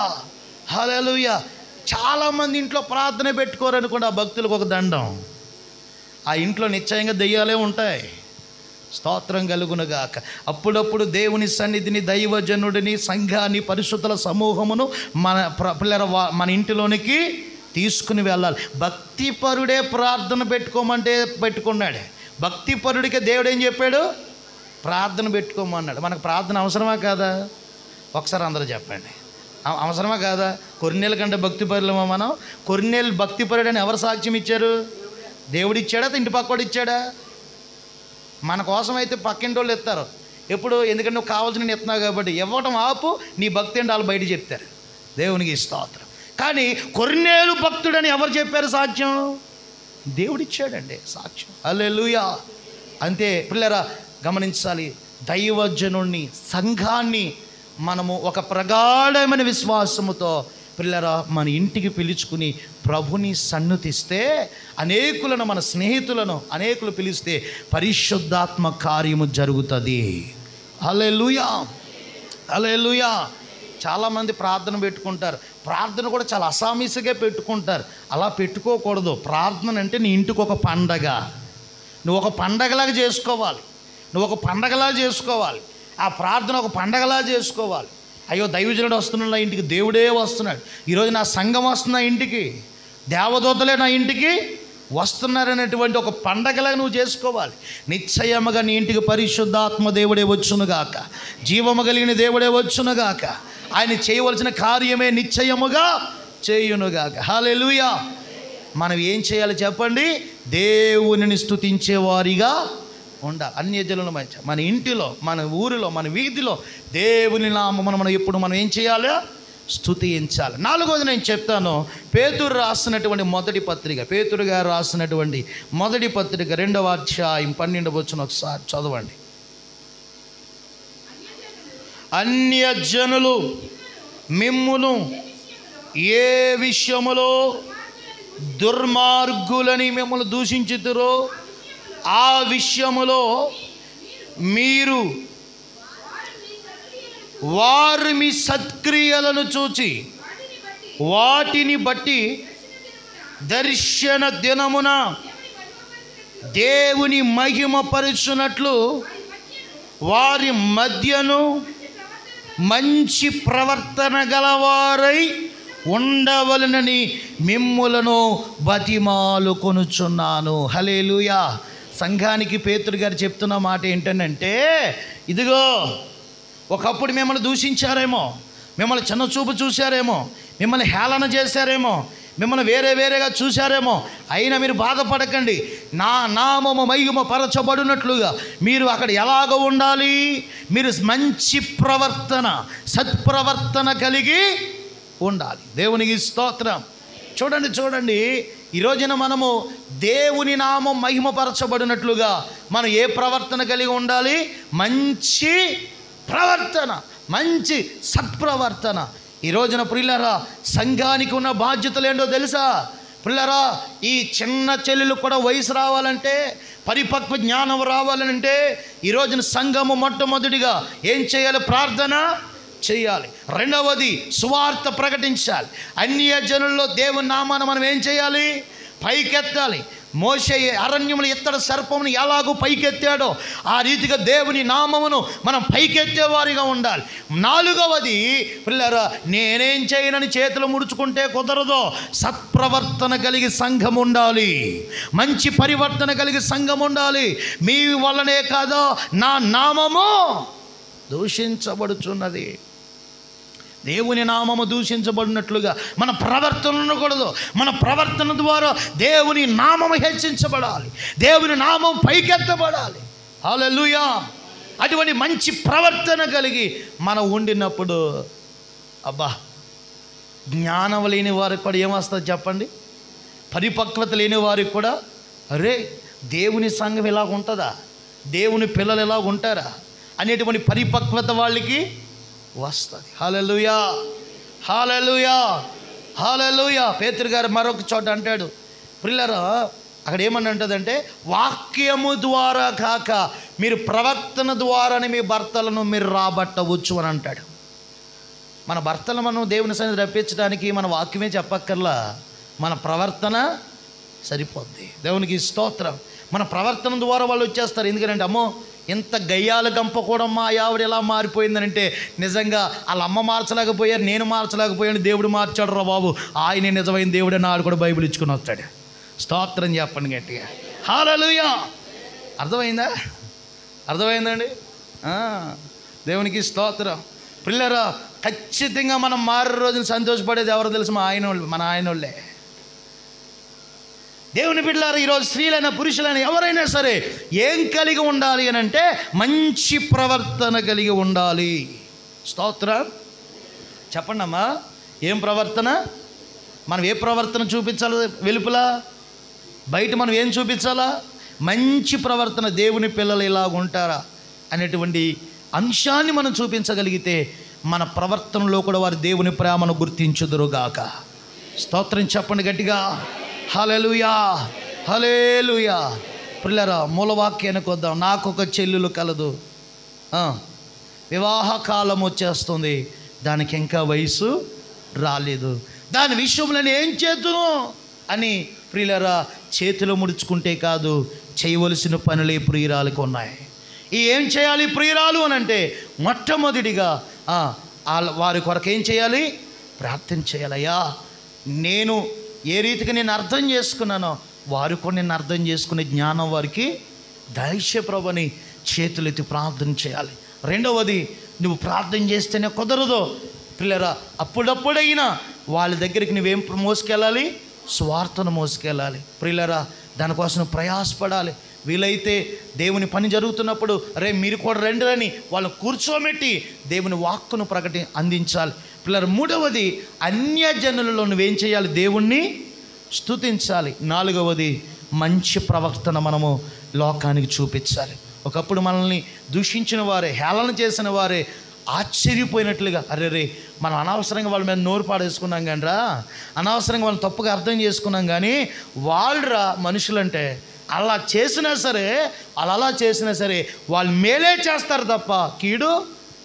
హల్లెలూయా. చాలామంది ఇంట్లో ప్రార్థన పెట్టుకోరు అనుకోండి, ఆ భక్తులకు ఒక దండం. ఆ ఇంట్లో నిశ్చయంగా దెయ్యాలే ఉంటాయి. స్తోత్రం కలుగునుగాక. అప్పుడప్పుడు దేవుని సన్నిధిని, దైవజనుడిని, సంఘాన్ని, పరిశుద్ధుల సమూహమును మన ఇంటిలోనికి తీసుకుని వెళ్ళాలి. భక్తిపరుడే ప్రార్థన పెట్టుకోమంటే పెట్టుకున్నాడు. భక్తిపరుడికి దేవుడు ఏం చెప్పాడు? ప్రార్థన పెట్టుకోమన్నాడు. మనకు ప్రార్థన అవసరమా కాదా? ఒకసారి అందరూ చెప్పండి, అవసరమా కాదా? కొన్నేళ్ళ కంటే భక్తిపరులమా మనం? కొన్నేళ్ళు భక్తిపరుడు అని ఎవరు సాక్ష్యం ఇచ్చారు? దేవుడు ఇచ్చాడా? ఇంటి పక్కోడు ఇచ్చాడా? మన కోసం అయితే పక్కింటి వాళ్ళు ఇస్తారు ఎప్పుడు, ఎందుకంటే నువ్వు కావాల్సిన ఇస్తున్నావు కాబట్టి. ఇవ్వటం ఆపు, నీ భక్తి అంటే వాళ్ళు బయట చెప్తారు. దేవునికి స్తోత్రం. కానీ కొన్నేళ్ళు భక్తుడని ఎవరు చెప్పారు సాక్ష్యం? దేవుడిచ్చాడండి సాక్ష్యం. హల్లెలూయా. అంతే పిల్లరా, గమనించాలి. దైవజనుణ్ణి, సంఘాన్ని మనము ఒక ప్రగాఢమైన విశ్వాసముతో పిల్లరా మన ఇంటికి పిలుచుకుని ప్రభుని సన్నుతిస్తే, అనేకులను, మన స్నేహితులను అనేకులు పిలిస్తే పరిశుద్ధాత్మ కార్యము జరుగుతుంది. హల్లెలూయా, హల్లెలూయా. చాలామంది ప్రార్థన పెట్టుకుంటారు. ప్రార్థన కూడా చాలా అసామీసగా పెట్టుకుంటారు. అలా పెట్టుకోకూడదు. ప్రార్థన అంటే నీ ఇంటికి ఒక పండగ. నువ్వు ఒక పండగలాగా చేసుకోవాలి. నువ్వు ఒక పండగలా చేసుకోవాలి. ఆ ప్రార్థన ఒక పండగలా చేసుకోవాలి. అయ్యో దైవజనుడు వస్తున్నాడు నా ఇంటికి, దేవుడే వస్తున్నాడు, ఈరోజు నా సంఘం వస్తున్న ఇంటికి, దేవదూతలే నా ఇంటికి వస్తున్నారనేటువంటి ఒక పండగలాగా నువ్వు చేసుకోవాలి. నిశ్చయముగా నీ ఇంటికి పరిశుద్ధాత్మ దేవుడే వచ్చునుగాక, జీవము కలిగిన దేవుడే వచ్చునుగాక, ఆయన చేయవలసిన కార్యమే నిశ్చయముగా చేయునుగాక. హల్లెలూయా. మనం ఏం చేయాలి చెప్పండి? దేవునిని స్తుతించేవారిగా ఉండాలి. అన్యజనుల మధ్య, మన ఇంటిలో, మన ఊరిలో, మన వీధిలో దేవుని నామమును మనం ఎప్పుడు మనం ఏం చేయాలి? స్తుతించాలి. నాలుగోది నేను చెప్తాను. పేతురు రాసినటువంటి మొదటి పత్రిక, పేతురు గారు రాసినటువంటి మొదటి పత్రిక 2వ అధ్యాయం 12వ వచనం ఒకసారి చదవండి. అన్యజనులు మిమ్మును ఏ విషయములో దుర్మార్గులని మిమ్మల్ని దూషించుతురో ఆ విషయములో మీరు వారు మీ సత్క్రియలను చూచి వాటిని బట్టి దర్శన దినమున దేవుని మహిమపరచునట్లు వారి మధ్యను మంచి ప్రవర్తన గలవారై ఉండవలనని మిమ్ములను బతిమాలుకొనుచున్నాను. హల్లెలూయా. సంఘానికి పేతురు గారు చెప్తున్న మాట ఏంటంటే, ఇదిగో ఒకప్పుడు మిమ్మల్ని దూషించారేమో, మిమ్మల్ని చిన్న చూపు చూశారేమో, మిమ్మల్ని హేళన చేశారేమో, మిమ్మల్ని వేరేగా చూశారేమో, అయినా మీరు బాధపడకండి. నా నామము మహిమ పరచబడినట్లుగా మీరు అక్కడ ఎలాగ ఉండాలి? మీరు మంచి ప్రవర్తన, సత్ప్రవర్తన కలిగి ఉండాలి. దేవునికి స్తోత్రం. చూడండి, ఈ రోజున మనము దేవుని నామం మహిమపరచబడినట్లుగా మనం ఏ ప్రవర్తన కలిగి ఉండాలి? మంచి ప్రవర్తన, మంచి సత్ప్రవర్తన. ఈ రోజున ప్రియులారా, సంఘానికి ఉన్న బాధ్యతలు ఏంటో తెలుసా? ప్రియులారా, ఈ చిన్న చెల్లెలు కూడా వయసు రావాలంటే పరిపక్వ జ్ఞానం రావాలంటే ఈ రోజున సంఘము మొట్టమొదటిగా ఏం చేయాలి? ప్రార్థన చేయాలి. రెండవది సువార్త ప్రకటించాలి. అన్య జనుల్లో దేవుని నామాన్ని మనం ఏం చేయాలి? పైకెత్తాలి. మోషే అరణ్యములు ఎత్తడ సర్పమును ఎలాగూ పైకెత్తాడో ఆ రీతిగా దేవుని నామమును మనం పైకెత్తేవారిగా ఉండాలి. నాలుగవది పిల్లరా, నేనేం చేయనని చేతులు ముడుచుకుంటే కుదరదో. సత్ప్రవర్తన కలిగి సంఘం ఉండాలి. మంచి పరివర్తన కలిగి సంఘం ఉండాలి. మీ వల్లనే కాదో నా నామము దూషించబడుచున్నది. దేవుని నామము దూషించబడినట్లుగా మన ప్రవర్తన ఉండకూడదు. మన ప్రవర్తన ద్వారా దేవుని నామము హెచ్చించబడాలి. దేవుని నామం పైకెత్తబడాలి. హల్లెలూయా. అటువంటి మంచి ప్రవర్తన కలిగి మనం ఉండినప్పుడు అబ్బా, జ్ఞానం లేని వారికి కూడా ఏమొస్తుంది చెప్పండి? పరిపక్వత లేని వారికి కూడా అరే దేవుని సంఘం ఇలాగ ఉంటుందా, దేవుని పిల్లలు ఇలాగ ఉంటారా అనేటువంటి పరిపక్వత వాళ్ళకి వస్తుంది. హల్లెలూయా, హల్లెలూయా, హల్లెలూయా. పేతురు గారు మరొక చోట అంటాడు, పిల్లరా అక్కడ ఏమని అంటుందంటే, వాక్యము ద్వారా కాక మీరు ప్రవర్తన ద్వారానే మీ భర్తలను మీరు రాబట్టవచ్చు అని అంటాడు. మన భర్తలు మనం దేవుని సన్నిధి రప్పించడానికి మన వాక్యమే చెప్పక్కర్లా, మన ప్రవర్తన సరిపోద్ది. దేవునికి స్తోత్రం. మన ప్రవర్తన ద్వారా వాళ్ళు వచ్చేస్తారు. ఎందుకంటే అమ్మో ఇంత గయ్యాల గంప కూడా మా ఆవిడ ఎలా మారిపోయిందనంటే, నిజంగా వాళ్ళ అమ్మ మార్చలేకపోయారు, నేను మార్చలేకపోయాను, దేవుడు మార్చాడు రా బాబు, ఆయనే నిజమైన దేవుడే, నాడు కూడా బైబిల్ ఇచ్చుకుని వస్తాడు. స్తోత్రం చెప్పండి గట్టిగా. హల్లెలూయా. అర్థమైందా? అర్థమైందండి? దేవునికి స్తోత్రం. పిల్లరా, ఖచ్చితంగా మనం మారే రోజున సంతోషపడేది ఎవరో తెలుసు? మన ఆయన వాళ్ళే. దేవుని బిడ్డలారా, ఈరోజు స్త్రీలైనా పురుషులైనా ఎవరైనా సరే ఏం కలిగి ఉండాలి అని అంటే మంచి ప్రవర్తన కలిగి ఉండాలి. స్తోత్రం చెప్పండి అమ్మా. ఏం ప్రవర్తన? మనం ఏ ప్రవర్తన చూపించాలి? వెలుపల బయట మనం ఏం చూపించాలా? మంచి ప్రవర్తన. దేవుని పిల్లలు ఇలాగ ఉంటారా అనేటువంటి అంశాన్ని మనం చూపించగలిగితే మన ప్రవర్తనలో కూడా వారు దేవుని ప్రేమను గుర్తించుదురుగాక. స్తోత్రం చెప్పండి గట్టిగా. హల్లెలూయా, హల్లెలూయా. పిల్లరా, మూలవాక్యానికి వద్దాం. నాకు ఒక చెల్లెలు కలదు, వివాహ కాలం వచ్చేస్తుంది, దానికి ఇంకా వయసు రాలేదు, దాని విషయంలో నేను ఏం చేతును అని ప్రియులరా చేతులు ముడుచుకుంటే కాదు, చేయవలసిన పనులే ప్రియురాలకు ఉన్నాయి. ఈ ఏం చేయాలి ప్రియురాలు అని అంటే మొట్టమొదటిగా వారి కొరకు ఏం చేయాలి? ప్రార్థన చేయాలయ్యా. నేను ఏ రీతిగా నేను అర్థం చేసుకున్నానో వారు కూడా నేను అర్థం చేసుకునే జ్ఞానం వారికి దయచే ప్రభుని చేతులెత్తి ప్రార్థన చేయాలి. రెండవది, నువ్వు ప్రార్థన చేస్తేనే కుదరదు పిల్లరా, అప్పుడప్పుడైనా వాళ్ళ దగ్గరికి నువ్వేం మోసుకెళ్ళాలి? స్వార్థను మోసుకెళ్ళాలి. ప్రియులరా, దానికోసం ప్రయాసపడాలి. వీలైతే దేవుని పని జరుగుతున్నప్పుడు రే మీరు కూడా రండి అని వాళ్ళని కూర్చోబెట్టి దేవుని వాక్కును అందించాలి. పిల్లలు, మూడవది, అన్యజనులలో నువ్వేం చేయాలి? దేవుణ్ణి స్తుతించాలి. నాలుగవది, మంచి ప్రవర్తన మనము లోకానికి చూపించాలి. ఒకప్పుడు మనల్ని దూషించిన వారే, హేళన చేసిన వారే ఆశ్చర్యపోయినట్లుగా, అరే రే మనం అనవసరంగా వాళ్ళ మీద నోరు పాడేసుకున్నాం కానీ రా, అనవసరంగా వాళ్ళని తప్పుగా అర్థం చేసుకున్నాం కానీ వాళ్ళరా మనుషులంటే అలా చేసినా సరే, అలా చేసినా సరే వాళ్ళు మేలే చేస్తారు తప్ప కీడు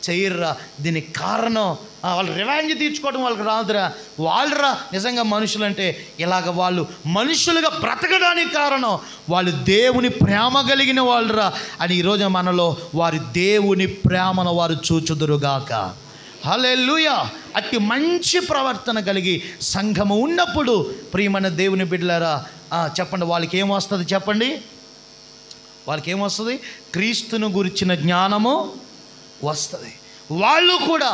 చెయ్యర్రా. దీనికి కారణం వాళ్ళు రివెంజ్ తీర్చుకోవడం వాళ్ళకి రాదురా. వాళ్ళరా నిజంగా మనుషులంటే ఇలాగ వాళ్ళు మనుషులుగా బ్రతకడానికి కారణం వాళ్ళు దేవుని ప్రేమ కలిగిన వాళ్ళరా అని ఈరోజు మనలో వారి దేవుని ప్రేమను వారు చూచుదురుగాక. హల్లెలూయా. అట్టి మంచి ప్రవర్తన కలిగి సంఘము ఉన్నప్పుడు ప్రియమైన దేవుని బిడ్డలారా చెప్పండి, వాళ్ళకి ఏమొస్తుంది? చెప్పండి, వాళ్ళకి ఏమొస్తుంది? క్రీస్తును గురించిన జ్ఞానము వస్తుంది. వాళ్ళు కూడా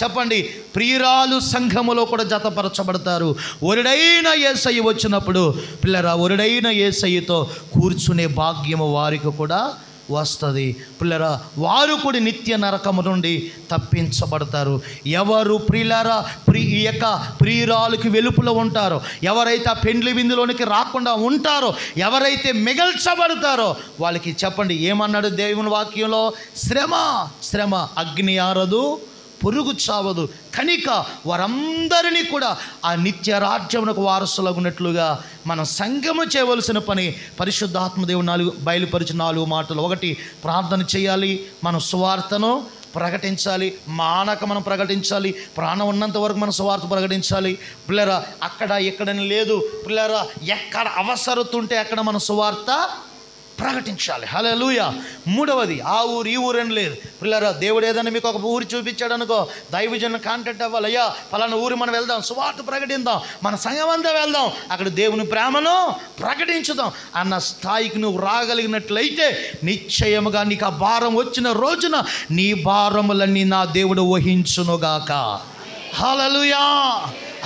చెప్పండి, ప్రియురాలు సంఘములో కూడా జతపరచబడతారు. ఒరుడైన యేసయ్య వచ్చినప్పుడు పిల్లరా, ఒరుడైన యేసయ్యతో కూర్చునే భాగ్యము వారికి కూడా వస్తుంది. పిల్లరా, వారు కూడా నిత్య నరకము నుండి తప్పించబడతారు. ఎవరు ప్రియులారా ఈ యొక్క ప్రియురాలకు వెలుపులో ఉంటారో, ఎవరైతే ఆ పెండ్లి విందులోనికి రాకుండా ఉంటారో, ఎవరైతే మిగల్చబడతారో వాళ్ళకి చెప్పండి ఏమన్నాడు దేవుని వాక్యంలో? శ్రమ శ్రమ, అగ్ని ఆరదు పురుగు చావదు. కనుక వారందరినీ కూడా ఆ నిత్య రాజ్యమునకు వారసులగున్నట్లుగా మనం సంఘము చేయవలసిన పని పరిశుద్ధాత్మ దేవుడు బయలుపరిచిన 4 మాటలు. 1, ప్రార్థన చేయాలి. మనం సువార్తను ప్రకటించాలి. మానక మనం ప్రకటించాలి. ప్రాణం ఉన్నంత వరకు మనం సువార్త ప్రకటించాలి. పిల్లరా అక్కడ ఎక్కడని లేదు. పిల్లరా ఎక్కడ అవసరత ఉంటే అక్కడ మనం సువార్త ప్రకటించాలి. హల్లెలూయా. 3వది, ఆ ఊరు ఈ ఊరు అని లేదు. పిల్లరా దేవుడు ఏదైనా మీకు ఒక ఊరు చూపించాడు అనుకో, దైవజనులు కాంటాక్ట్ అవ్వాలి. అయ్యా పలానా ఊరు మనం వెళ్దాం, సువార్త ప్రకటిద్దాం, మన సంఘం అంతా వెళ్దాం, అక్కడ దేవుని ప్రేమను ప్రకటించుదాం అన్న స్థాయికి నువ్వు రాగలిగినట్లయితే నిశ్చయముగా నీకు ఆ భారం వచ్చిన రోజున నీ భారములన్నీ నా దేవుడు వహించునుగాక. హల్లెలూయా,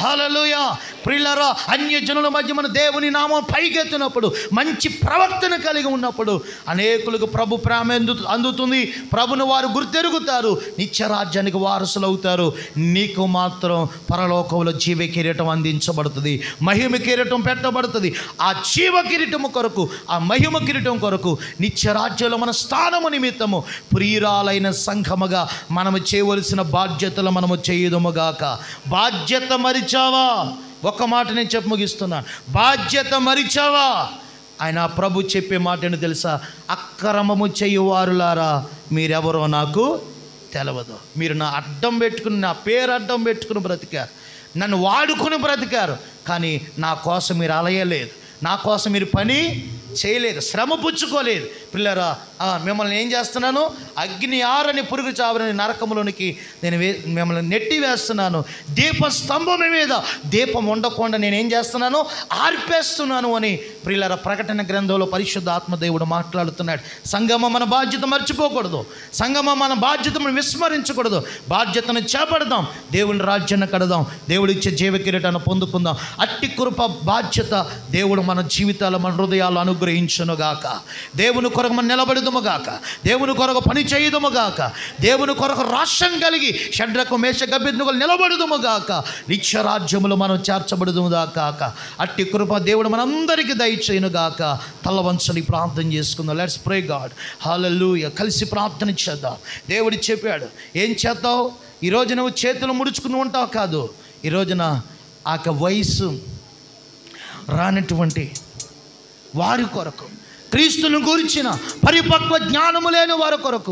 హల్లెలూయా. ప్రియులారా అన్యజనుల మధ్య మన దేవుని నామం పైకెత్తినప్పుడు, మంచి ప్రవర్తన కలిగి ఉన్నప్పుడు అనేకులకు ప్రభు ప్రేమ అందుతుంది. ప్రభును వారు గుర్తెరుగుతారు, నిత్యరాజ్యానికి వారసులు అవుతారు. నీకు మాత్రం పరలోకంలో జీవ కిరీటం అందించబడుతుంది, మహిమ కిరీటం పెట్టబడుతుంది. ఆ జీవ కిరీటము కొరకు, ఆ మహిమ కిరీటం కొరకు నిత్యరాజ్యంలో మన స్థానము నిమిత్తము ప్రియురాలైన సంఘముగా మనము చేయవలసిన బాధ్యతలు మనము చేయుదుముగాక. బాధ్యత మరిచావా? ఒక్క మాట నేను చెప్పి ముగిస్తున్నాను. బాధ్యత మరిచావా? ఆయన ప్రభు చెప్పే మాట ఏంటో తెలుసా? అక్రమము చేయువారులారా మీరెవరో నాకు తెలవదు. మీరు నా అడ్డం పెట్టుకుని, నా పేరు అడ్డం పెట్టుకుని బ్రతికారు, నన్ను వాడుకుని బ్రతికారు, కానీ నా కోసం మీరు అలయలేదు, నా కోసం మీరు పని చేయలేదు, శ్రమ పుచ్చుకోలేదు. పిల్లరా మిమ్మల్ని ఏం చేస్తున్నాను? అగ్ని ఆరని పురుగు చావరని నరకములోనికి నేను మిమ్మల్ని నెట్టి వేస్తున్నాను. దీపస్తంభం మీద దీపం ఉండకుండా నేనేం చేస్తున్నాను? ఆర్పేస్తున్నాను అని ప్రియులారా ప్రకటన గ్రంథంలో పరిశుద్ధ ఆత్మదేవుడు మాట్లాడుతున్నాడు. సంగమ మన బాధ్యత మర్చిపోకూడదు. సంగమ మన బాధ్యతను విస్మరించకూడదు. బాధ్యతను చేపడదాం, దేవుని రాజ్యాన్ని కడదాం, దేవుడు ఇచ్చే జీవ కిరీటాన్ని పొందుకుందాం. అట్టి కృప బాధ్యత దేవుడు మన జీవితాలు, మన హృదయాలు అనుగ్రహించునుగాక. దేవుని కొరకు మనం నిలబడుదుముగాక, దేవుని కొరకు పని చేయుదుముగాక, దేవుని కొరకు రాష్ట్రం కలిగి షడ్రకు మేషకు అబేద్నెగోలు నిలబడుదుముగాక, నిత్యరాజ్యములో మనం చేర్చబడుదుముగాక. అట్టి కృప దేవుడు మనందరికీ దయచేయునుగాక. తలవంచని ప్రార్థన చేసుకుందాం. Let's pray god. హల్లెలూయా. కలిసి ప్రార్థన చేద్దాం. దేవుడు చెప్పాడు, ఏం చేద్దావు? ఈరోజు నువ్వు చేతులు ముడుచుకుని ఉంటావు కాదు, ఈ రోజున ఆ వయసు రానటువంటి వారి కొరకు, క్రీస్తును గురించిన పరిపక్వ జ్ఞానము లేని వారి కొరకు